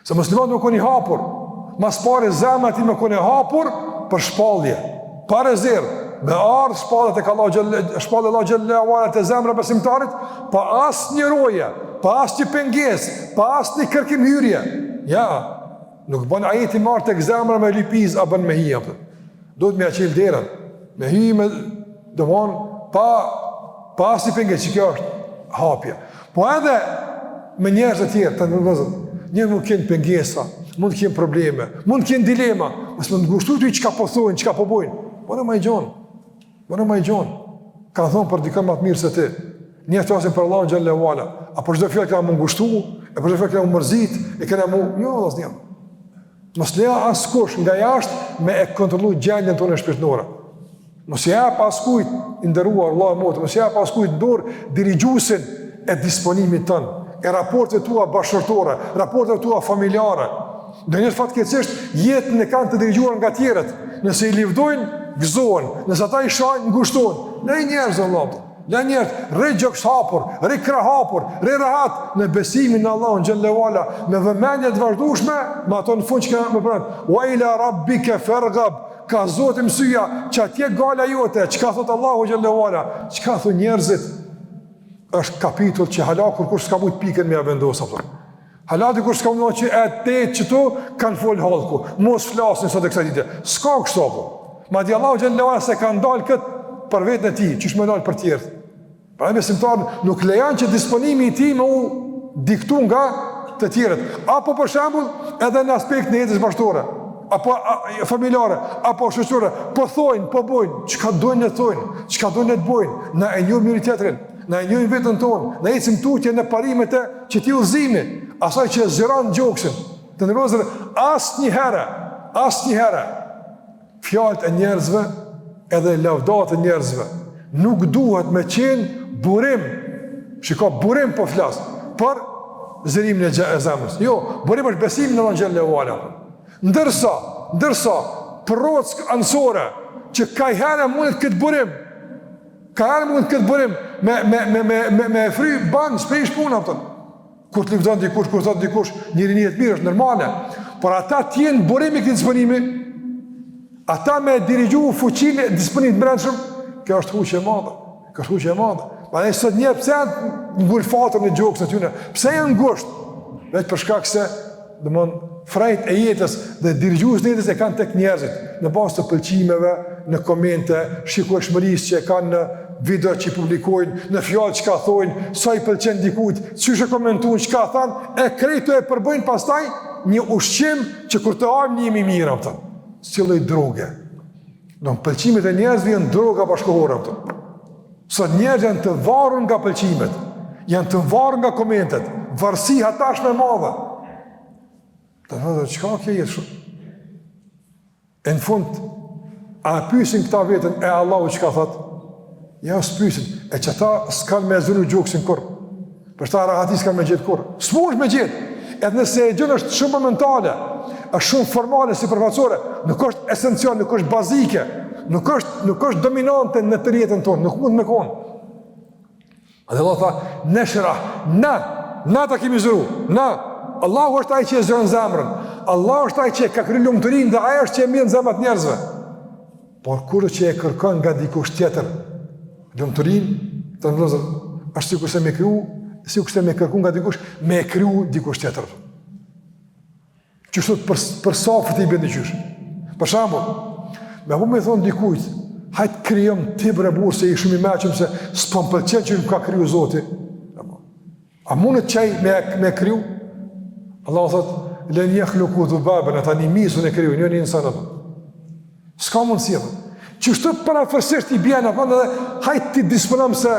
Se musliman nuk koni hapur. Mas pare zemra ti me koni hapur për shpallje. Pa rezervë. Me ardhë shpallet e ka Allah xhallahu ala të zemra besimtarit, pa asë një roje, pa asë një penges, pa asë një kërkim hyrje. Ja, nuk bën ajeti marrë të këzemra me lypiz, a bën me hija. Do të me aqil derën, me hija me dëmon, pa asë një penges, që kjo është hapja. Po edhe me njerëz e tjerë, të nërëzën, njerë mund kënë pengesa, mund kënë probleme, mund kënë dilema, mësë mund ngushtu të i qka po thojnë, qka po bojnë. Po në ma i gjonë. Ka thonë për dikën më të mirë se ti. Një të asim për Allah në xhallahu ala. A për çdo fjallë këna më ngushtu, e për çdo fjallë këna më mërzit, e këna më... Jo, dhe s'njëm. Mos leja askush nga jashtë me e kontrollu gjendjen tonë e shpirtënore. Mos jep askujt i nderuar Allah motë, mos jep askujt dorë dirigjuesin e disponimit tënë, e raportet tua bashkërtore, raportet tua familjare. Dhe njështë fatkeqësisht jetën e kanë të dirigjuar nga tjerët. Nëse i livdojnë, gëzohen, nëse ata i shajnë, ngushtohen. Ne njerëz Allah, ne njerëz, rri gjoks hapur, rri krah hapur, rri rahat në besimin në Allahun xhallahu ala, me vëmendje të vazhdueshme, me ato në fund që kanë më pranë. Wa ila rabbika farghab, ka Zoti mësuja, që atje gala jote, çka thot Allahu xhallahu ala, çka thon njerëzit, është kapitull që hala kur kush s'ka mujt pikën me ja vendos apo. Hala dikur s'ka mujt që atë çto kanë fol hallku, mos flasin sot e kësaj dite. S'ka kështu apo. Madje Allahu xhallahu ala se ka ndal kët për vetën e tij, çish më dal për tjerë. Pra besimtar nuk lejon që disponimi i tij më u diktu nga të tjerët, apo për shembull edhe në aspektin e jetës bashkëtorë, apo familjare, apo shoqërore, po thojnë, po bojnë, çka duhen të thojnë, çka duhen të bojnë, na e njohim njëri tjetrin, na e njohim veten tonë, na ecim tutje në parimet e qëtij udhëzimi, asaj që zgjeron gjoksin. Të ndërozë asnjëherë fjalët e njerëzve edhe lavdat e njerëzve nuk duhet me qenë burim, burim po flas, për zërimin e zemrës. Jo, burim është besimi në Allah xhallahu ala. Ndërsa prock ansore që kajherë mund këtë burim, me fry ban shpesh puna ato. Kur të lëvdon dikush, kur thot dikush, njëri një të mirë është normale, por ata t'jenë burimi këtë disponimi, ata me dirigju fuqinë disponimit brendshëm, kjo është fuqie e madhe. Pa ne sot njerë, pse janë ngulfatër në gjokës në tyne? Pse janë ngusht? Veç për shkak se, frajt e jetës dhe dirigjues në jetës e kanë tek njerëzit, në bazë të pëlqimeve, në komente, shikueshmërisë që e kanë në video që i publikojnë, në fjallë që ka thojnë, sa i pëlqen dikujt, çysh e komentojnë, çka thanë, e krejto e përbëjnë pastaj një ushqim që kur të hajmë një jemi mirë, si lloj droge. Do pëlqimet e njerëzve janë droga bashkëkohore, sot njerëzit janë të varur nga pëlqimet, janë të varur nga komentet, varësi hatashme e madhe. Të thotë, çka kjo jetë shumë? E në fund, a pyesin këta vetën, e Allahu çka thotë? Ja, s'pyesin, e që ta s'kan me zënu gjokësin kur. Për shta rahati s'kan me gjithë kur. S'mush me gjithë. Edhe nëse e gjënë është shumë momentale, është shumë formale, si përfacore, nuk është esencial, nuk është bazike, nuk është dominante në të rjetën tonë, nuk mund me konë. A dhe Allah tha, neshra, na ta kemi zëru, na. Allahu është ai që e zëron zemrën. Allahu është ai që ka kryer lumturinë dhe ai është që e mirë në zemrat njerëzve. Por kur që e kërkon nga dikush tjetër, lumturinë, të ndërlozën, është sikur se me kërku nga dikush, me kriju dikush tjetër. Qështu për safët i bëndi qysh. Për shembull, me thonë dikujt, hajtë krijojmë ti bre burr se i shumë i meqëm se s'po m'pëlqen që më ka kriju Zoti. A mundet qaj me kriju? Allah thot, len yakhluqu dhubaban, ata një misun e kriju, një insan apo. S'ka mundësi apo. Qështu parafërsisht i bjen apo edhe hajtë ti disponom se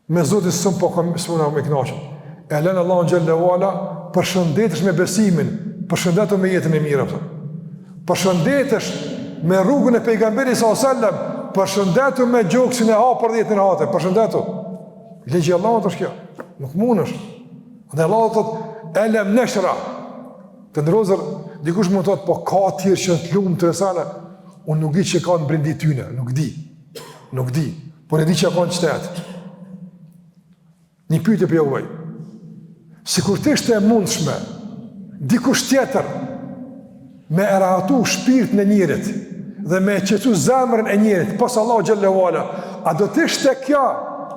me Zotin s'm po s'muna me kënaqur. E lën Allahu xhallahu ala, përshëndetesh me besimin, përshëndetu me jetën e mirë apo. Përshëndetesh me rrugën e pejgamberit sallallahu alajhi wasallam, përshëndetu me gjoksin e hapur dhe jetën e hatë, përshëndetu. Ligji Allahut është kjo. Nuk mundesh. Dhe Allahu thot, elem neshra. Të ndrozër, dikush mund të thotë, po ka tjerë që të lumë të resale, unë nuk di që ka në brindi tyne, nuk di, por e di që ka në qëtetë. Një pyetje për juaj. Sikur të ishte e mundshme, dikush tjetër, me erahatu shpirtin e njerit, dhe me qetu zemrën e njerit, pas Allahu xhallahu ala, a do të ishte kjo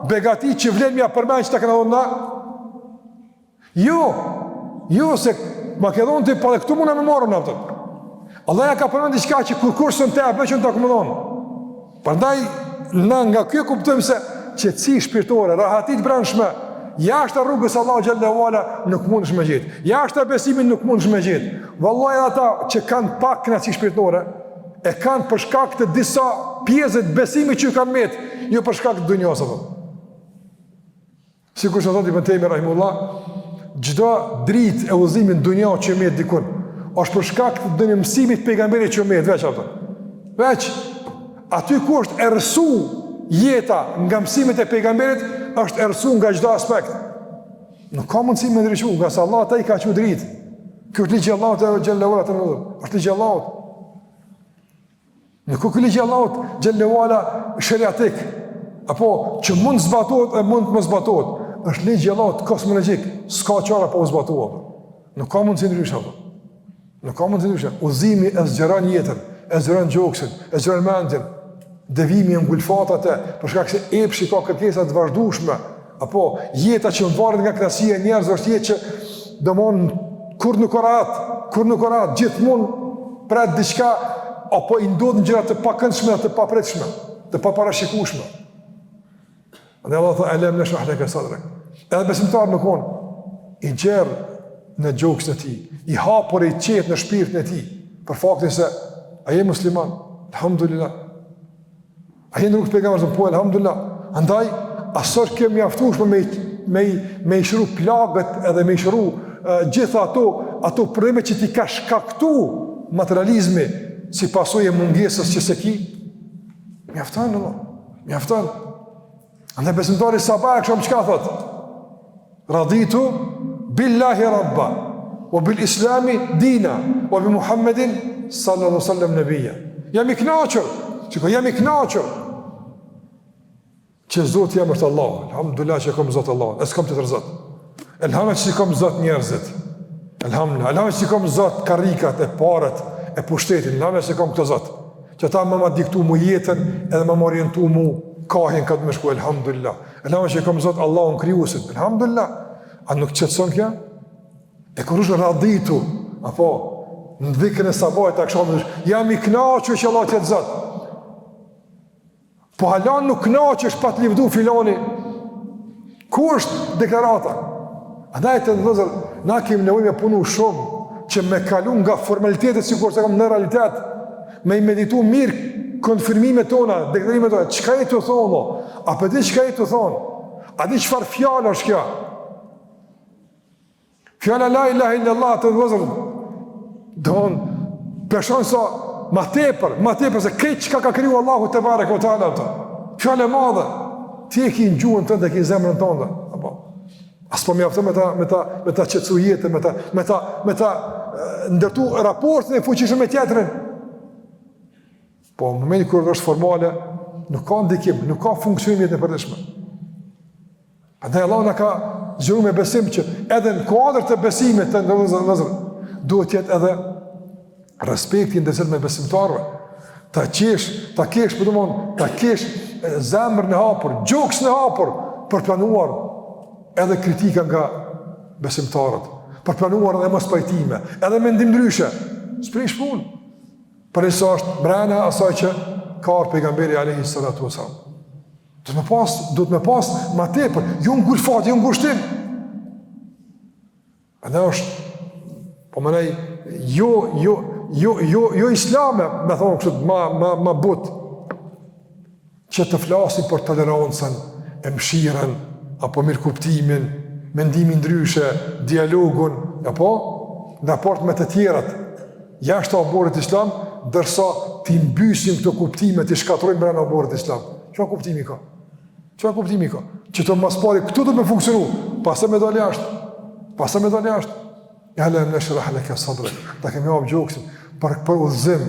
begati që vlen mja përmen që të këna dhona? Jo, se Makedon të pa dhe këtu muna me marrën aftën. Allah ja ka përmen diçka që kur kursën te abe që në të këmë dhonë. Përndaj, në nga kjo kuptojmë se qetësi shpirtore, rahatit brendshme, jashtë rrugës Allahu xhallahu ala nuk mundesh me gjetë. Jashtë besimin nuk mundesh me gjetë. Vallahi ata që kanë pak kënaqësi shpirtore, e kanë për shkak të disa pjesë të besimit që kanë met, jo për shkak të dunjos apo. Sikur që thotë Ibn Taymi rahimullah, çdo dritë e udhëzimit në dunjë që met dikun, është për shkak të dënimësimit pejgamberit që met veç ato. Veç aty ku është errësu jeta nga mësimet e pejgamberit, është errësu nga çdo aspekt. Nuk ka mundësi me ndryshu, nga sa Allah ta i ka qenë dritë. Ky është ligji i Allahut xhallahu ala, është ligji i Allahut. Nuk ka ligji i Allahut xhallahu ala shariatik, apo që mund zbatohet e mund të mos zbatohet. Është ligji i Allahut kozmologjik, s'ka çfarë pa u zbatuar. Nuk ka mundësi ndryshu. Nuk ka mundësi ndryshu. Udhëzimi e zgjeron jetën, e zgjeron gjoksin, e zgjeron mendjen. Devimi e ngulfatate, për shkak se epshi ka kërkesa të vazhdueshme, apo jeta që varet nga kënaqësia e njerëzve është jetë që domon kur nuk ka rat, gjithmonë pret diçka apo i ndodhin gjëra të pakëndshme, të papritshme, të paparashikueshme. Dhe Allah tha alam nashrah laka sadrak. Edhe besimtar nuk on i gjerë në gjoksin e tij, i hapur i qetë në shpirtin e tij, për faktin se ai je musliman, alhamdulillah. A jenë rrugë të pejgamberit, po elhamdulillah. Andaj, asër kjo mjaftueshme me i shëru plagët edhe me i shëru gjitha ato probleme që ti ka shkaktu materializmi si pasojë mungesës që se ki, mjaftan, Allah, mjaftan. Andaj besimtari sabah e këshom qka thot? Raditu billahi rabba, o bil islami dina, o bi Muhammedin sallallahu sallam nëbija. Jam i knaqër, jam i knaqër që Zotë jam është Allah, alhamdulillah që kom Zotë Allah, e s'kom të tërë Zotë. Elhamdulillah që kom Zotë njerëzit, elhamdulillah që kom Zotë karikat, e parët, e pushtetin, elhamdulillah që kom këtë Zotë, që ta më diktu mu jetën edhe më orientu mu kahin ka të me shku, elhamdulillah. Elhamdulillah që i kam zotë Allahun krijuesin, elhamdulillah. A nuk qëtëson kja? E kërrush raditu, apo, në dhikën e sabajt, jam i knaqë që Allah tjetë zotë. Po halan nuk knaqë është pa të livdu filoni. Ku është deklarata? A da e të dhëzër, na kemi nevojë me punu shumë, që me kalu nga formalitetet si kur se kam në realitet, me i meditu mirë konfirmime tona, deklarime tona, qëka e të thonë, a për di qëka e të thonë, a di qëfar fjallë është kja? Fjalla la ilaha illallah të dhëzër, donë, përshonë sa ma tepër se këtë qëka ka kriju Allahu të bare këtë ala të. Fjallë e madhe, ti e ki në gjuhën të dhe ki në zemrën të ndë. Asë po mjaftë me ta qëtësu jetë, me ta ndërtu raportin e fuqishëm me tjetërin. Po, në momentin kërë është formale, nuk ka ndikim, nuk ka funksionim jetë në përdeshme. Andaj Allah në ka zhuru me besim që edhe në kuadrë të besimit të ndërëzër, duhet jetë edhe respektin dhe zërë me besimtarve. Ta kesh zemër në hapur, gjoks në hapur, për planuar edhe kritika nga besimtarët, për planuar edhe mos pajtime, edhe mendim ndryshe, s'prish punë. Për njësa është brena asaj që ka arë pejgamberi alayhi salatu wasalam. Do të me pas ma tepër, jo në gulfat, jo në ngushtim. Edhe është, po më nej, jo islame, me thonë kështë ma but, që të flasin për tolerancën, e mshiren, apo mirë kuptimin, mendimin ndryshe, dialogun, apo në raport me të tjerat, jashtë të oborit islam, dërsa ti mbysim këto kuptime, ti shkatrojmë brenda oborit islam. Çfarë kuptimi ka? Që të mas pari, këtu do të me funksionu, pasë me dalë jashtë. Jale në shrah laka sadrak. Ta kemi hap gjoksin për udhëzim.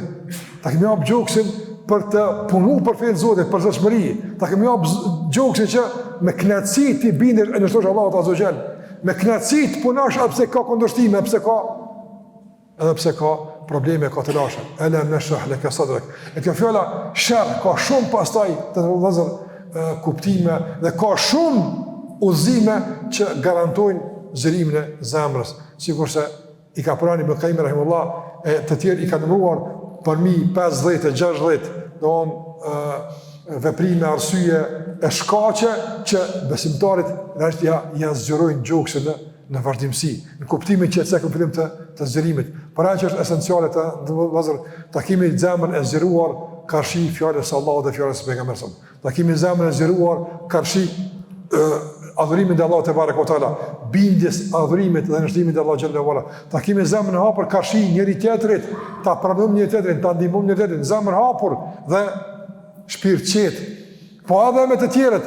Ta kemi hap gjoksin për të punu për fejnë Zotit, për zëshmëri. Ta kemi hap gjoksin që me knatësi ti bindesh e nështosh Allahut Azza wa Jall. Me knatësi të punosh edhe pse ka kundërshtime, edhe pse ka probleme, ka të lashën. Jale në shrah laka sadrak. E kjo fjala sharr ka shumë pastaj të vëllezër kuptime dhe ka shumë udhëzime që garantojnë zërimin e zemrës. Sikurse i ka pranë Ibn Qayyim rahimullah, të tjerë i ka numëruar përmi 50-60, veprime, arsye e shkaqe që besimtarit realisht ja zgjerojnë gjoksin në vazhdimsi, në kuptimin që e fillim të zgjerimit. Para që është esenciale ta kemi zemrën e zgjeruar karshi fjalës së Allahut dhe fjalës së pejgamberit. Ta kemi zemrën e zgjeruar karshi adhurimin dhe Allah të barek o tala, bindjes adhurimit dhe nështimit dhe Allah gjellë vala. Ta kemi zemrën e hapur karshi njëri tjetërit, ta pranojmë njëri tjetërin, ta ndihmojmë njëri tjetërin, zemrën e hapur dhe shpirt qetë. Po edhe me të tjerët,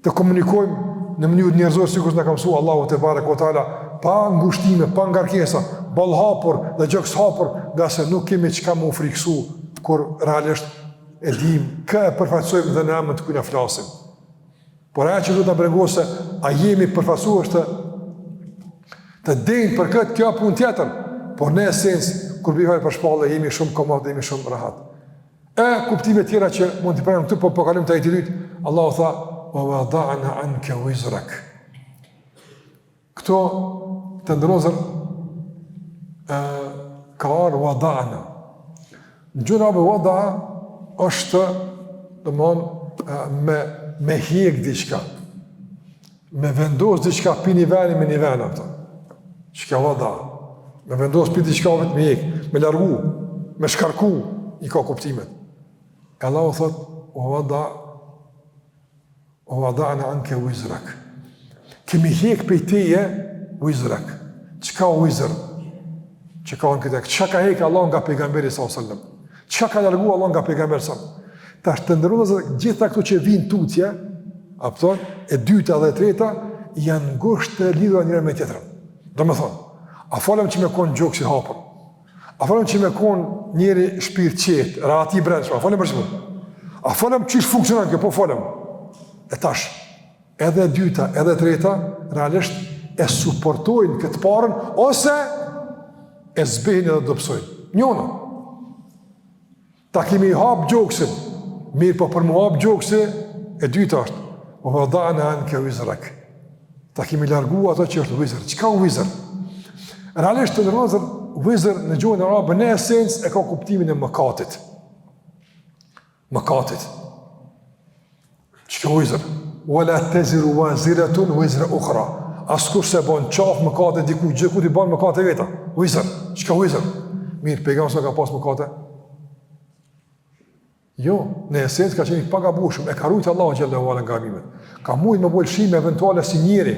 të komunikojmë në mënyrë njerëzore sikur na ka mësuar Allahu te barek o taala, pa ngushtime, pa ngarkesa, ball hapur dhe gjoks hapur, nga se nuk kemi çka më friksu kur realisht e dim kë e përfaqësojmë dhe në emër të kujt na flasim. Por ajo që do ta bregose, a jemi përfaqësuar të denjë për këtë kjo punë tjetër, por në esencë kur bëjmë për shpallë jemi shumë komod, jemi shumë rahat. Kuptime tjera që mund të përëm këtu, po kalim të ajti dytë, Allahu tha, wa wada'na anka wizrak. Këto të ndërozër, ka arë wada'na. Në gjuna me wada'a është me hjek diqka, me vendos diqka pi një veni me një vena, që ka wada'a. Me vendos pi diqka vetë me hjek, me largu, me shkarku, i ka kuptimet. Allahu thot, o wada'na anke wizrak. Kemi hjek për teje wizrak. Qka wizr? Qka në këtë? Qka ka hek Allah nga pejgamberi s.a.s. Qka ka largu Allah nga pejgamberi s.a.s. Ta është të ndërru gjitha këtu që vinë tutje, e dyta dhe treta, janë ngusht të lidhura njëra me tjetërën. Do me thonë, a falem që me konë gjokë si hapër, a falem që me konë njëri shpirt qetë, rahati brendshme, a falem për shumë. A falem që ishë funksionan kjo, po falem. E tash, edhe dyta, edhe treta, realisht e suportojnë këtë parën, ose e zbehin edhe dopsojnë. Njona. Ta kemi hapë gjokësin, Mirë po për mua gjokësi, e dyta është, o vëdhana anke wizrak. Ta kemi largu ato që është vizër. Qka u vizër? Realisht të nërëzër, vizër në gjuhën e arabë në esencë e ka kuptimin e mëkatit. Mëkatit. Qka u vizër? Wala teziru waziratun wizra ukhra. Askur se ban qaf mëkate diku, gjithë ku t'i ban mëkate veta. Vizër. Qka vizër? Mirë, pejgamberi sa ka pas mëkate? Jo, në esencë ka qenë pagabushëm, e ka rujtë Allahu xhallahu ala nga gabimet. Ka mujtë me bolshime eventuale si njeri,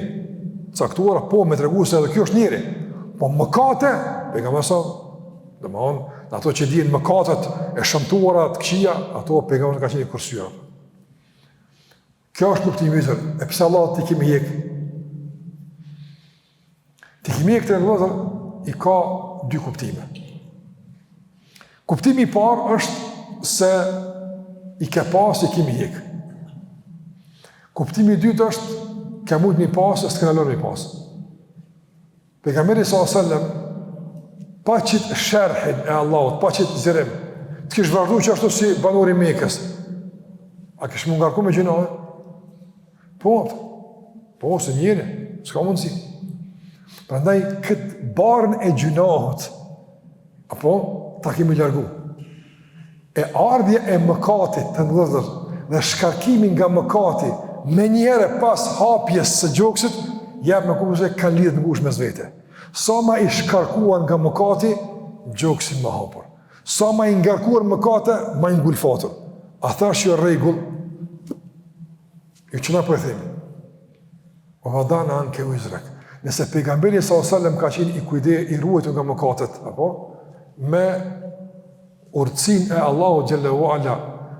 caktuara, po me tregu se edhe kjo është njeri. Po mëkate, pejgamberi sa, domthon, ato që dihen mëkatet e shëmtuara të këqija, ato pejgamberi ka qenë kursyer. Kjo është kuptimi i vizër. E pse Allah ti kemi hjek? Ti kemi hjek të vëllezër i ka dy kuptime. Kuptimi i parë është se i ke pas i kemi hjek. Kuptimi i dytë është ke mujt mi pas e s'kena lërë mi pas. Pejgamberi s.a.s. pa qitë sherhin e Allahut, pa qitë zirim, të kishë vazhdu që ashtu si banori Mekës. A kishë më ngarku me gjinohë? Po, se njëri, s'ka mundësi. Prandaj, këtë barën e gjinohët, apo, ta kemi largu. E ardhja e mëkatit të ndërdhër dhe shkarkimin nga mëkati me njëre pas hapjes së gjokësit, jep me kuptoj se kanë lidhë në gush me zvete. Sa ma i shkarkuan nga mëkati, gjokësin më hapur. Sa ma i ngarkuar mëkate, ma i ngulfatur. A thash jo rregull, ju që na po e themi. O vadana anke wizrak. Nëse pejgamberi s.a.s. ka qenë i kujde, i ruajtur nga mëkatet, apo, me urtësin e Allahu xhallahu ala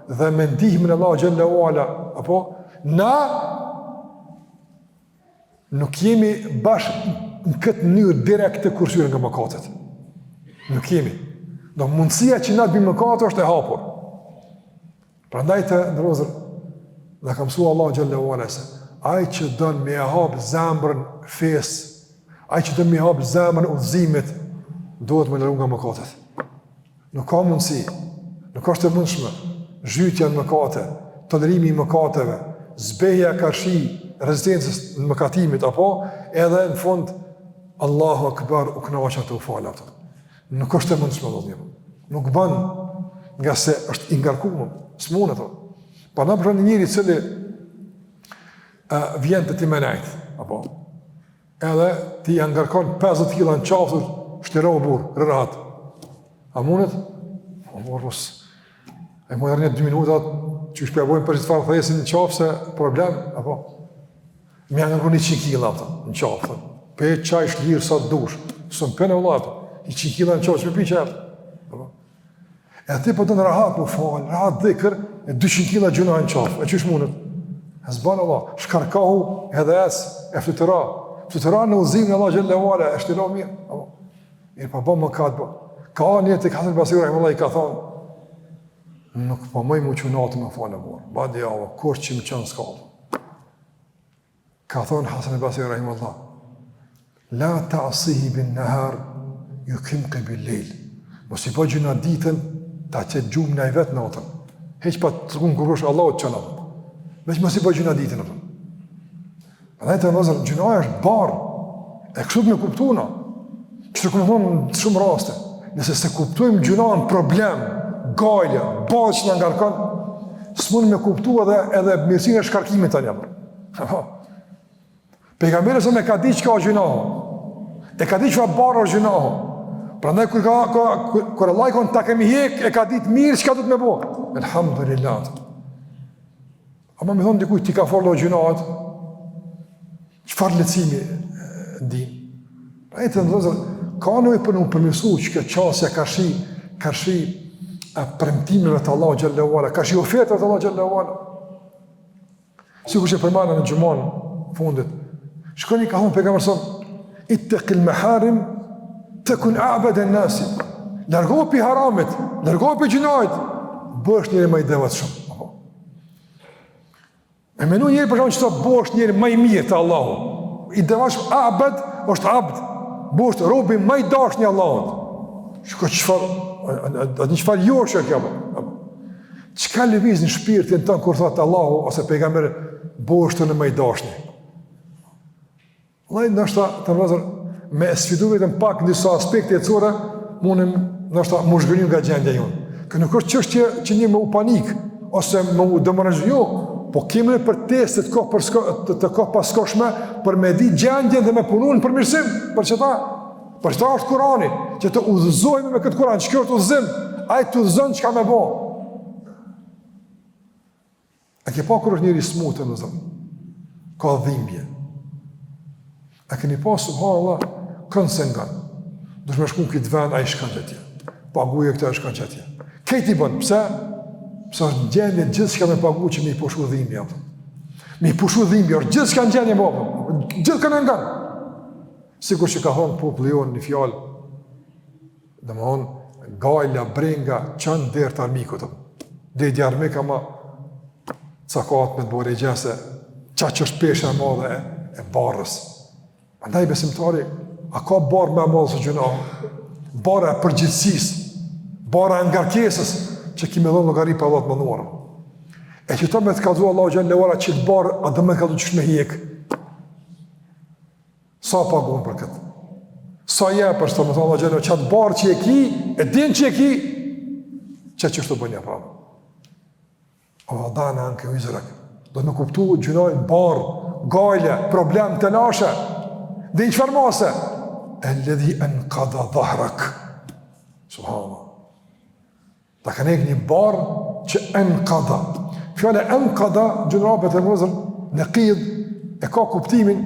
dhe me ndihmën e Allahu xhallahu ala, apo na nuk jemi bashkë në këtë mënyrë direkt të kursyer nga mëkatet. Nuk jemi. Do mundësia që na të bëjmë mëkate është e hapur. Prandaj të ndrozër, dhe ka mësua Allahu xhallahu ala se ai që don me e hap zemrën fesë, ai që don me e hap zemrën udhëzimit, duhet me largu nga mëkatet. Nuk ka mundësi, nuk është e mundshme, zhytja në mëkate, tolerimi i mëkateve, zbeja karshi, rezistencës në mëkatimit, apo edhe në fund, Allahu Akbar, u kënaqja të u falë ato. Nuk është e mundshme, nuk bën, nga se është i ngarkuar, s'mund ato. Pa në përshën njëri cili vjen të ti me nejtë, apo edhe ti ngarkon 50 kila në qafër, shtiro burë, rërat. A mundet? O morës, e më nërnjet 2 minutat, që shpjabojnë për që të farë thëjesin në qafë, se problem, apo? Mja ngarkon 100 kila në qafë, pe qaj shlirë sa të dush, së më pene u latë, 100 kila në qafë, që me pi qëtë. E ti për të në rahat më falë, rahat dhikër, e 200 kila gjuna në qafë, e qësh mundet? E zbanë Allah, shkarkahu edhe e flutëra. Flutëra në uzim në Allah Gjellewala, e shtilo mirë. Mirë pa bo më katë bo. Ka një të Hasan al-Basri rahimahullah i ka thonë, nuk pa mëj mu që natë më falë më morë. Badi Allah, kur që më qënë s'ka. Ka thonë Hasan al-Basri rahimahullah, la ta'asihi bin nahar, ju kimke bil lejl. Mos i po gjuna ditën, ta që gjumë në i vetë natën. Heq pa të rëgun kërrush Allahut që natë. Veç mos i po gjuna ditën. Përndaj të nëzër, gjuna është barë, e kështu me kuptuna, që të këmë në shumë raste. Nëse se kuptojmë gjuna në problem, gajlja, bazë që në ngarkon, së mund me kuptu edhe mirësin e shkarkimit të njëmë. Pejgamberi se me ka di që ka gjuna, e ka di që fa barë është gjuna. Prandaj kur Allah i konë ta kemi hek, e ka ditë mirë që ka du të me bo. Elhamdulillah. Ama me thonë dikuj, ti ka forlo gjunat, qëfar lecimi ndi? Pra e të ndëzër, ka nëve për në përmisu që këtë qasja ka shi premtimeve të Allah Gjallahu Ala, ka shi ofertët të Allah Gjallahu Ala. Sikur që përmana në gjumon fundit, shkoni ka thonë pejgamberi sot, ittaqil maharim takun a'bad an-nas. Largohu pi haramit, largohu pi gjunajt, bësh njëri më i devotshëm. E menu njëri për shumë që të bësh njëri më i mirë të Allahu. I devotshëm a'bad është abd, bësh robi më i dashur i Allahut. Shko çfarë, atë çfarë jo është kjo. Çka lëviz në shpirtin tënd kur thotë Allahu ose pejgamberi boshtu në më i dashni? Vallai ndoshta të vëzër me sfidu vetëm pak në disa aspekte jetësore, mundem ndoshta më zhgënjur nga gjendja jonë. Kë nuk është çështje që një më u panik ose më u demoralizoj, jo, po kemi për testet të kohë paskoshme për me di gjendjen dhe me punun për mirësim, për çeta është Kurani, që të udhëzojmë me këtë Kur'an, çka është udhëzim, ai të udhëzon çka më bë. A ke pa kur është njëri smutën, në zëmë? Ka dhimbje. A keni pa, subhanallah, kënë se nga. Dush me shku në këtë vend, a i shkan qëtje. Paguje këtë, a i shkan qëtje. Këtë i bënë, pse? Pse është në gjendje gjithë shka me pagu që me i pushu dhimbje. Me i pushu dhimbje, është gjithë shka në gjendje më bënë. Gjithë kënë nga. Sikur që ka thonë populli jonë një fjallë, dhe më thonë, gajla, brenga, qanë dherë të armikut. Dhe i armika ma cakat me të bërë i gjese, qa që është peshe e madhe e barës. Andaj besimtari, a ka barë me madhe së gjuna? Barë e përgjithsis, barë e ngarkesës, që kime dhonë logari për Allah të mënuarë. E që ta me të kalzu Allah gjenë levara që të barë, a dhe me të kalzu që shme hjekë. Sa pagun për këtë? Sa je për së të me të Allah gjenë, që të barë që e ki, e din që e ki, që është të bënja pra. O da në anë kjo izrak, do të me kuptu gjunojnë barë, gajle, problem të lashe, dhe i qëfar mase, e ledhi në kada dhahrak, subhanallah, ta ka nek një barë që në kada, fjale në kada, gjunrapet e mëzër, në kid, e ka kuptimin,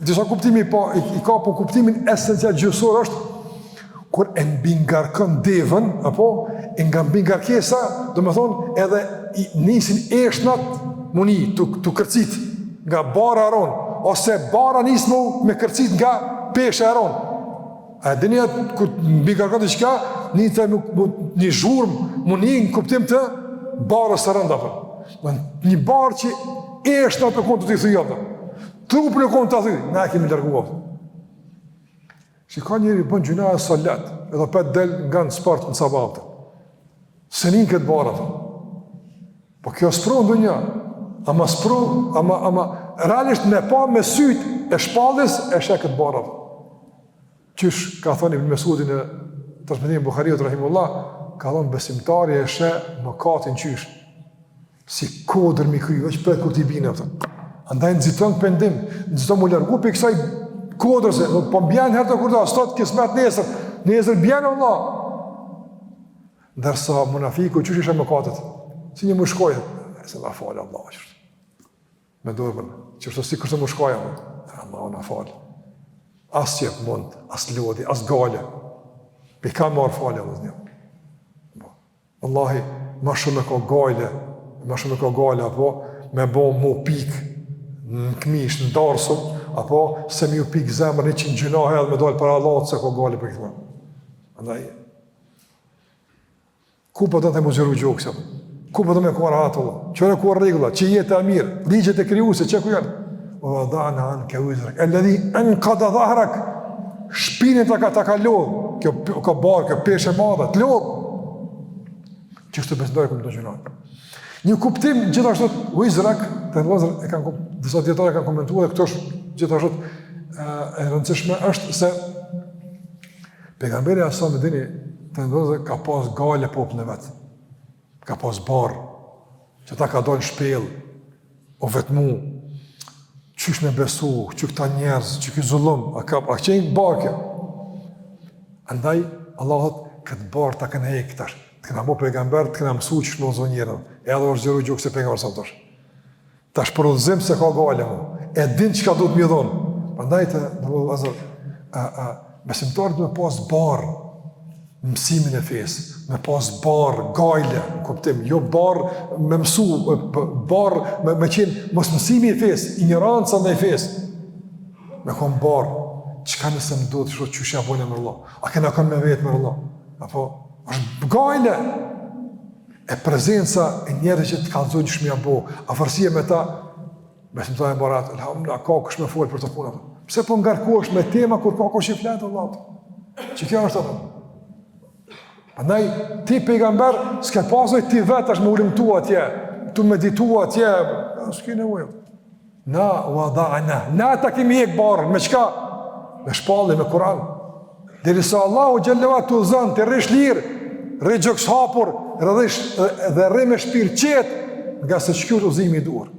disa kuptimi i ka po kuptimin esencial gjësor është, kur e mbingarkën devën, apo, e nga mbingarkesa, do me thonë, edhe i nisin eshnat muni, të kërcit nga bara aron, ose bara nismu me kërcit nga peshe aron. A dhe një ku mbingarkën të qka, një zhurm muni në kuptim të barës të rënda. Një barë që eshnat në kontë të të thujata. Trupën e kontë të thuj, na e kemi lërguat. Që ka njëri bën gjuna e salat, edhe pet del nga në spart në sabatë. Se një këtë barë, po kjo spru në dunja, ama spru, ama realisht me pa me syt e shpallës e shë këtë barë. Qysh, ka thonë Ibn Mesudin e transmetimin Buhariut rahimullah, ka thonë besimtari e shë më katin qysh, si kodër mi kryve, që për kur t'i bine, andaj nëziton pëndim, nëziton mu lërgu për i kësaj kodrëse, po mbjen herë të kurda, sot kismet nesër bjen Allah. Ndërsa munafiku, qësh ishe më katët? Si një më shkojë, e se la falë Allah, qështë. Me dorëmën, qështë si kërse më shkojë, Allah na falë. As qep mund, as lodi, as gale. Pe ka marë falë, Allah një. Allahi, ma shumë me ka gale, apo me bo mu pikë, në këmish, në darsum, apo se mi u pikë zemër një që në gjynahe edhe me dojnë për Allah se ko gali për këtë më. Andaj, ku për të të muzëru gjokësja? Ku për të me kuar hatë Allah? Qëre kuar regula? Që jetë e mirë? Ligjet e kriuse, që ku janë? O dha në anë ke ujzrak. E ledhi në kada dhahrak, shpinit të ka lodhë. Kjo ka barë, kjo peshe madhe, të lodhë. Që shtë besndojë këmë të gjynahe. Një kuptim gjithashtu ujzrak, të nëllazër e kanë disa djetarë kanë komentuar, dhe këto është gjithashtu e rëndësishme, është se pejgamberi Asa me dini të nëllazër ka pas gale popullën e vetë, ka pas barë, që ta ka dojnë shpel, o vetmu, qysh me besu, që këta njerëz, që këtë zullum, a qenë barë kjo. Andaj, Allah thot, këtë barë ta kënë hejë këtash, të këna mo pejgamber, të këna mësu që shlozo njerën, edhe është zjeru gjokë se pejgamber sa tash. Tash përrodhëzim se ka gale mu, e din që ka du të mjë dhonë. Përndaj të, besimtarit me pas barë, mësimin e fesë, me pas barë, gajle, në kuptim, jo barë me mësu, barë me qenë mos mësimi e fesë, ignoranca në e fesë, me kom barë, qka nëse më do të shro që shja bojnë e mërë Allah, a kena kanë me vetë mërë Allah, apo, është gajle, e prezenca e njerëz që të kalzojnë që shmja bo, afërsia me ta, besimtar e barat, alhamdulillah, ka kush me folë për të punat. Pse po ngarkohesh me tema kur ka kush i fletë Allah? Që kjo është atë? Andaj, ti pejgamber, s'ke pasoj ti vetë është me ulimtu atje, tu meditu atje, s'ke nevojë. Na, wada'na, na ta kemi jek barën, me qka? Me shpalli, me Kur'an. Derisa Allahu Gjellewala të uzën, të rrish lirë, rri gjëks hapur, dhe rri me shpirë qetë, nga se qëkyur uzimi i duar.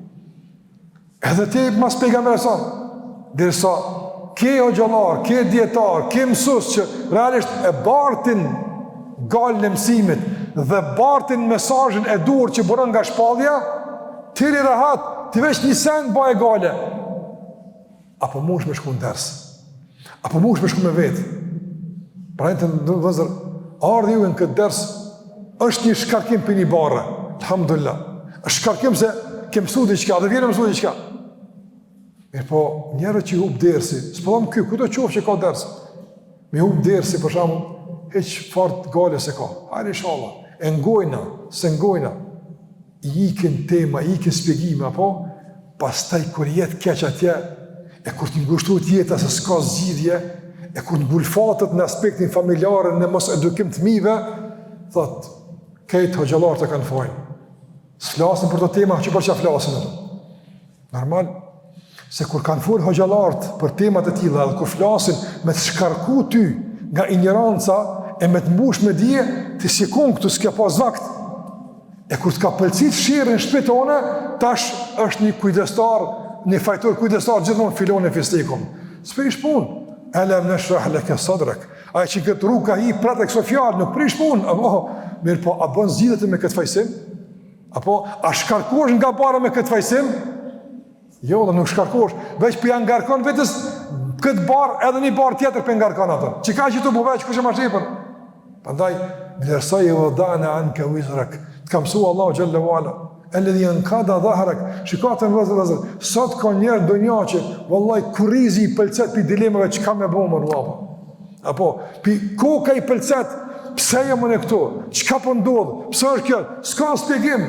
Edhe ti mas pejgamber e sonë, derisa ke hoxhallar, ke dietar, ke mësues që realisht e bartin galën e mësimit dhe bartin mesazhin e duhur që bëron nga shpallja, ti ri rahat, ti veç një sen bëj gale. Apo mush me shku në ders. Apo mush me shku me vetë. Pra të vëzër, ardhi ju në këtë ders është një shkarkim për një barë. Alhamdulillah. është shkarkim se ke mësu diqka, dhe vjene mësu diqka. Mirë po, njerë që i hub dersi, s'po dham kjo, këto qofë që ka dersi. Me hub dersi, për shamu, heq fart gale se ka. Hajde inshallah, e ngojna, se ngojna, i ikin tema, i ikin spjegime, apo, pas taj kur jetë keq atje, e kur t'i ngushtu t'jeta se s'ka zgjidhje, e kur t'ngulfatët në aspektin familjarë, në mos edukim të mive, thot, kejtë hoxhallarë të kanë fajnë. S'flasin për të tema që për që flasin. Normal, se kur kanë folë hoxhallarët për temat e tilla, dhe kur flasin me të shkarku ty nga ignoranca e me të mbush me dije, të sikon këtu s'ke pas vakt. E kur t'ka pëlqit shirë në shpetone, tash është një kujdestar, një fajtor kujdestar, gjithmonë filon e fistikum. S'prish pun, elem në shrah leke sadrek, aje që këtë rruga hi pratë e këso fjallë, nuk prish pun, mirë po, a bën zgjidhet me këtë fajsim? Apo, a shkarkosh nga bara me këtë fajsim? Jo, dhe nuk shkarkosh, veç për janë ngarkon vetës këtë barë edhe një barë tjetër për ngarkon atër. Që ka që tu buveq, kushe ma shqipër? Pandaj, vlerësaj e vëdana anë ka vizrak, të kam su Allah gjallë vala, e ledhi janë kada dhaharak, shikatën vëzër, sot ka njerë do një që, vëllaj, kurizi i pëlcet për dilemeve që ka me bomër, vapa. Apo, për koka i pëlcet, pse jemi në këto, që ka pëndodhë, pëse është kjo, s'ka spjegim,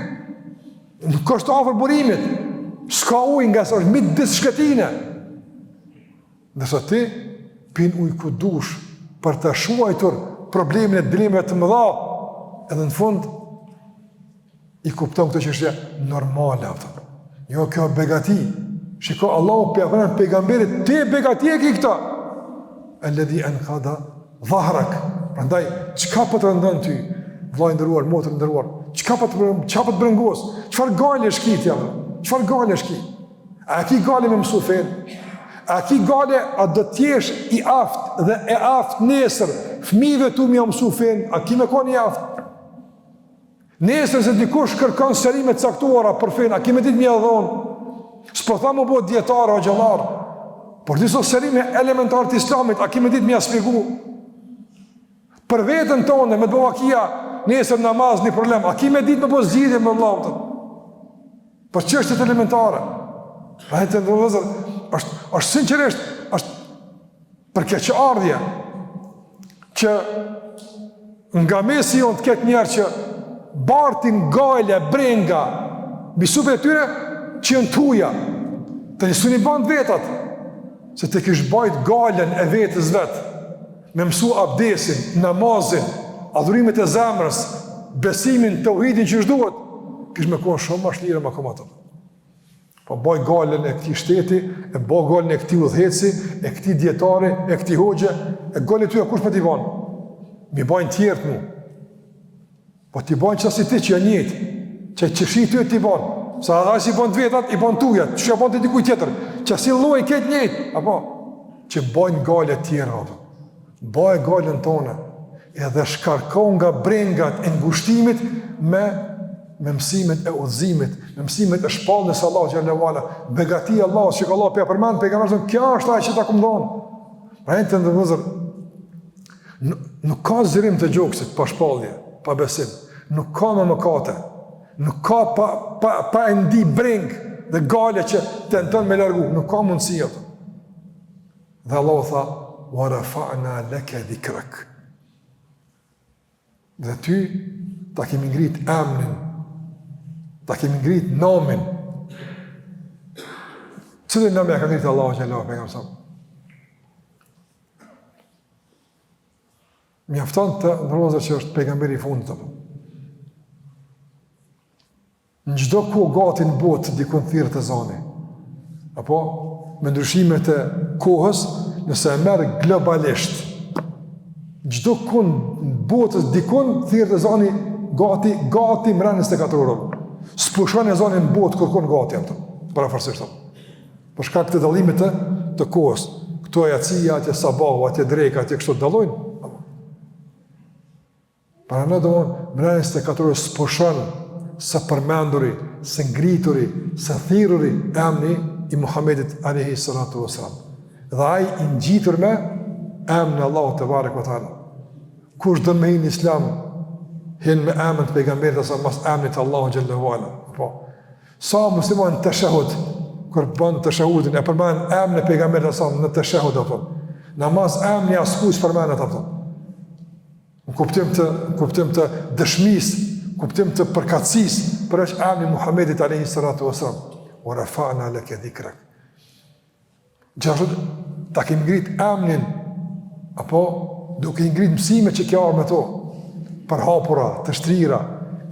nuk është afer burimit, s'ka ujë nga së është mitë disë shketine. Nëse ti, pin ujë ku dush, për të shuajtur problemin e dilemeve të mëdha, edhe në fund, i kupton këtë që është normale. Jo, kjo begati. Shiko, Allahu për pejgamberit, ti begati e ki këta. E ledhi e në kada dhahrak. Prandaj, qka për të rëndën ty, vlaj ndëruar, motër ndëruar, qka për të brengos, qfar gale është ki tja, qfar gale është ki? A ki gale me mësu fejnë? A ki gale, a do t'jesh i aft dhe e aft nesër, fmive tu mi a mësu fejnë, a ki me kon i aft? Nesër se dikush kërkon serime të caktuara për fejnë, a ki me dit mi a dhonë? S'po tha më bo djetarë o gjallarë, por diso serime elementarë të islamit, a ki me dit mi a spjegu? Për vetën tonë, me të bëva kia, nesër namaz një problem, a ki me dit me bo zgjidhje me vllautën? Për çështjet elementare. A e të ndërëzër, është sinqerisht, është për keqë ardhje, që nga mesi jonë të ketë njerë që bartin gajle, brenga, bisupe e tyre, që jënë tuja, të njësu një bandë vetat, se të kishë bajt gajlen e vetës vetë, me mësu abdesin, namazin, adhurimet e zemrës, besimin, të uhidin që shduhet, kishë me konë shumë ma shlire ma komatëm. Po baj galen e këti shteti, e baj galen e këti udheci, e këti djetari, e këti hoxhe, e galen e tyja kush për t'i banë? Mi bajnë tjertë mu. Po t'i banë qëta si ti që janë njëti, që qëshi ty t'i banë. Sa adha si banë të vetat, i banë tuja, që ja banë të dikuj tjetër, që si loj këtë njëti, apo? Që bajnë gale tjera, apo? Baj galen tonë, edhe shkarkon nga brengat e ngushtimit me mësimet e udhëzimit, me mësimet e shpallës Allah xhallahu, begati Allah, që ka Allah për përmend pejgamberin, kjo është ajo që ta kumdon. Pra të ndërvozë, nuk ka zërim të gjoksit pa shpallje, pa besim, nuk ka mëkate, nuk ka pa e ndi breng dhe gale që tenton me largu, nuk ka mundësi ato. Dhe Allah tha, wa rafa'na laka dhikrak. Dhe ty ta kemi ngrit emrin, ta kemi ngrit namin. Cëllin nami ka ngrit Allahu xhallahu pejgamberi. Mjafton të ndërlozër që është pejgamberi i fundit apo. Në çdo kohë gati në botë dikun thirrët e zani. Apo me ndryshimet e kohës, nëse e merr globalisht, çdo kohë në botës dikun thirrët e zani gati mbrana 24 orë. S'pushon e zani në botë kërkon gati ato. Parafarsisht apo. Për shkak të dallimit të kohës. Këto e acija, atje sabahu, atje dreka, atje kështu dallojnë. Para në domon, mbrana 24 orë s'pushon së përmenduri, së ngrituri, së thirruri emri i Muhamedit alayhi salatu wasalam. Dhe ai i ngjitur me emrin Allahu te barek ve taala. Kush do me në Islam hin me emrin e pejgamberit sa mas emrit Allahu xhallahu ala. Po. Sa musliman tashahud, kur bën tashahudin e përmend emrin e pejgamberit sa në tashahud apo. Namaz emri askush përmendet apo. Në kuptim të dëshmisë, kuptim të përkatësisë për është emri Muhammedit alayhi salatu wasalam. Wa rafa'na laka dhikrak. Gjithashtu ta kemi ngrit emrin apo duke i ngrit mësimet që ka me to për hapura, të shtrira.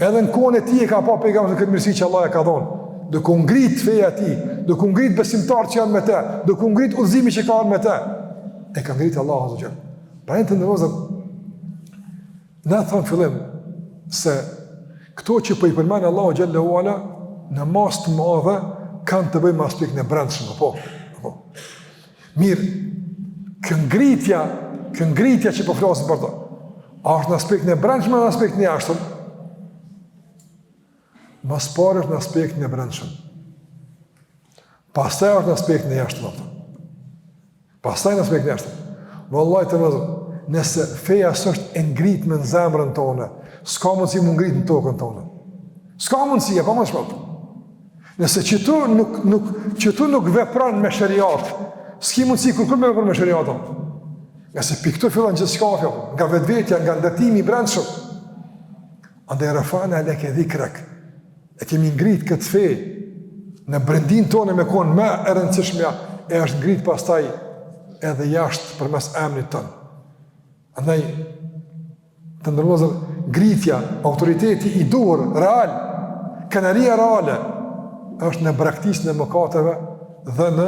Edhe në kohën e tij e ka pa pejgamberi këtë mirësi që Allah e ka dhënë. Duke u ngrit feja e tij, duke u ngrit besimtarët që janë me të, duke u ngrit udhëzimi që ka me të. E ka ngrit Allahu azza jall. Pra të ndërozë na thon fillim se këto që po i përmend Allahu xhallahu ala në mas të madhe kanë të bëjnë me aspektin e brendshëm apo. Mirë, kjo ngritja që po flasim për to, a është në aspektin e brendshëm apo në aspektin e jashtëm? Mas parë është në aspektin e brendshëm. Pastaj është në aspektin e jashtëm apo. Pastaj në aspektin e jashtëm. Vallahi të vëzë, nëse feja s'është e ngritme në zemrën tonë, s'ka mundësi më ngritë në tokën tonë. S'ka mundësi, pa më shpëtë. Nëse që tu nuk vepran me shëriat, s'ki mundësi kërkur me vepran me shëriat. Nëse për këtu fillan gjithë shkafja, nga vetvetja, nga ndërtimi i brendshëm. Andaj rafa'na laka dhikrak. E kemi ngritë këtë fej, në brendin tonë me konë me e rëndësishmja, e është ngritë pastaj edhe jashtë për mes emnit tonë. Andaj, të ndërlozër, ngritja, autoriteti i duhur, real, kënaria reale, është në braktisën e mëkateve dhe në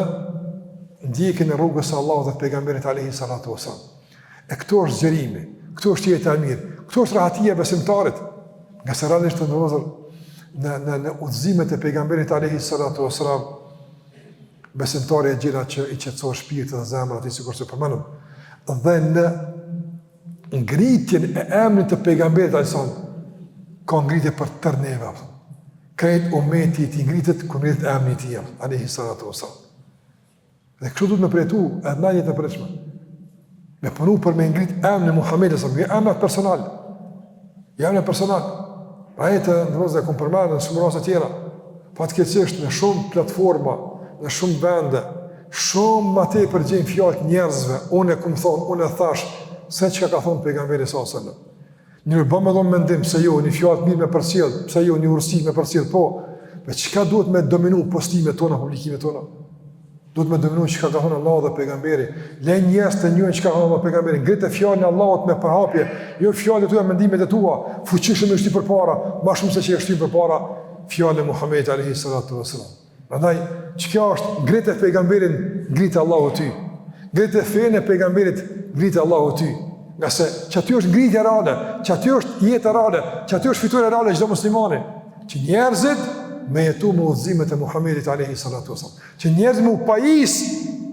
ndjekin e rrugës së Allahut dhe të pejgamberit alayhi salatu wasallam. E këto është zgjerimi, këto është jeta e mirë, këto është rahatia e besimtarit. Nga se realisht të ndërlozër, në udhëzimet e pejgamberit alayhi salatu wasallam, besimtari e gjela që i qetëson shpirtin dhe zemrën atij sikur se përmendëm. Dhe në ngritjen e emrit të pejgamberit alson ka ngritje për tërë neve. Krejt umeti i ngritet kur ngritet emri i tij alayhi salatu wasallam. Dhe kështu duhet me përjetu edhe në jetën e përshme. Me punu për me ngrit emrin e Muhamedit sallallahu alaihi wasallam, emri personal. Emri personal. Ai të ndrozë kom përmendën në shumë raste tjera. Fatkeqësisht në shumë platforma, në shumë vende, shumë më tepër gjejmë fjalë njerëzve, unë e kum thon, unë e thash, se çka ka thonë pejgamberi sallallahu alaihi wasallam. Një bëmë edhe mendim se jo, një fjallë mirë me përcjell, pse jo një urësi me përcjell, po, me çka duhet me dominu postimet tona, publikimet tona? Duhet me dominu çka ka thonë Allahu dhe pejgamberi. Le njerëz të njohin çka ka thonë pejgamberi. Ngritë fjalën e Allahut me përhapje, jo fjalët tua, mendimet e tua, fuqishëm është ti përpara, më shumë se që është ti përpara fjalën e Muhamedit alayhi salatu wasallam. Prandaj, çka është ngritë pejgamberin, ngritë Allahu ty. Ngritë fenë e pejgamberit, ngritë Allahu ty. Nga se që aty është ngritja reale, që aty është jetë reale, që aty është fiturja reale çdo muslimani, që njerëzit me jetu me udhëzimet e Muhamedit alayhi salatu wasallam, që njerëzit me u pajis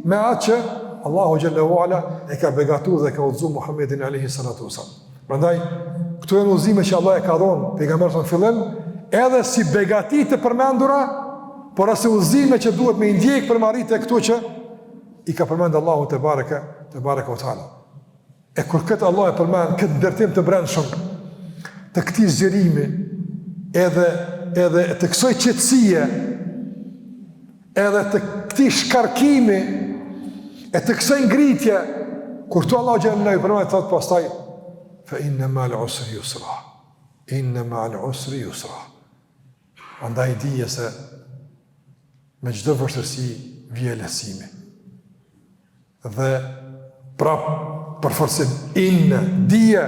me atë që Allahu xhallahu ala e ka begatuar dhe ka udhëzuar Muhamedit alayhi salatu wasallam. Prandaj këto janë udhëzime që Allah e ka dhënë pejgamberit në fillim, edhe si begati të përmendura, por as udhëzime që duhet me ndjek për marrite këto që i ka përmendur Allahu te baraka wa taala. E kur këtë Allah e përmend këtë ndërtim të brendshëm të këtij zgjerimi, edhe të kësaj qetësie, edhe të këtij shkarkimi, e të kësaj ngritje, kur të Allah xhallahu përmend thot pastaj fa inna ma'al usri yusra. Inna ma'al usri yusra. Andaj dije se me çdo vështirësi vjen lehtësimi. Dhe përforcim, inë, dije,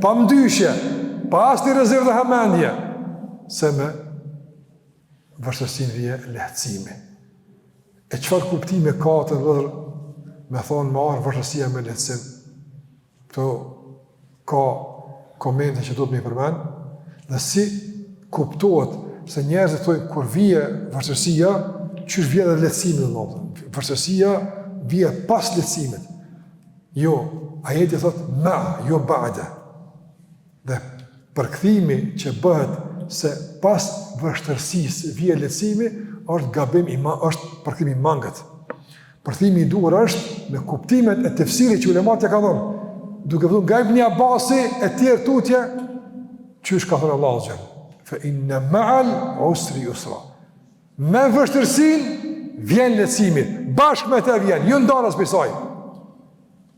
pa mdyshje, pa asnjë rezervë dhe hamendje, se me vështirësinë vije lehtësimi. E çfarë kuptimi ka të vëllezër me thonë me arë vështirësia me lehtësim? Këto ka komente që do të më përmend, dhe si kuptohet se njerëzit thonë kur vije vështirësia, çysh vjen edhe lehtësimi në vallë. Vështirësia vije pas lehtësimit. Jo, ajeti thot ma, jo ba'da. Dhe përkthimi që bëhet se pas vështirësisë vije lehtësimi është gabim është përkthimi i mangët. Përkthimi i duhur është me kuptimet e tefsirit që ulemat ja kanë dhënë. Duke thënë nga Ibn Abbasi e tjerë tutje, çysh ka thënë Allahu xhel. Fa inna ma'al usri yusra. Me vështirësinë vjen lehtësimi, bashkë me të vjen, ju ndarës për saj.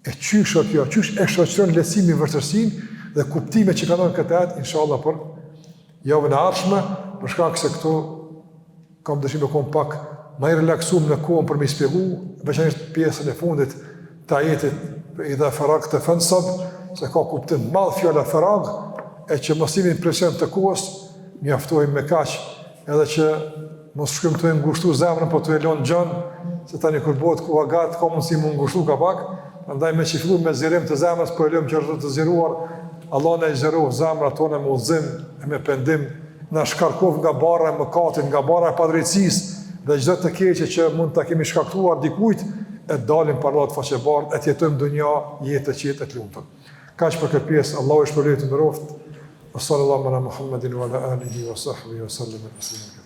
E qysh o kjo, qysh e shoqëron lehtësimi vështirësinë dhe kuptime që kanë këtë atë, inshallah për javën e ardhshme, për shkak se këtu kam dëshirë të kom pak më i relaksuar në kohën për më shpjegu, veçanërisht pjesën e fundit të ajetit idha faragta fansab, se ka kuptim madh fjala farag, e që mos jemi në presion të kohës, mjaftojmë me kaq, edhe që mos shkëmtojmë ngushtu zemrën, po të e lënë gjën, se tani kur bëhet koha gat, ka mundësi më ngushtu ka pak. Prandaj me që filluam me zgjerim të zemrës, po e lëm që është të zgjeruar, Allah na zgjeroi zemrat tona me udhëzim e me pendim, na shkarkov nga barra e mëkatit, nga barra e padrejtisë dhe çdo të keqe që mund ta kemi shkaktuar dikujt, e dalim para Allahut faqebardh, e të jetojmë dunja jetë të qetë e të lumtur. Kaq për këtë pjesë, Allahu e shpëlojë të nderoft. Sallallahu ala Muhammedin wa ala alihi wa sahbihi wa sallam.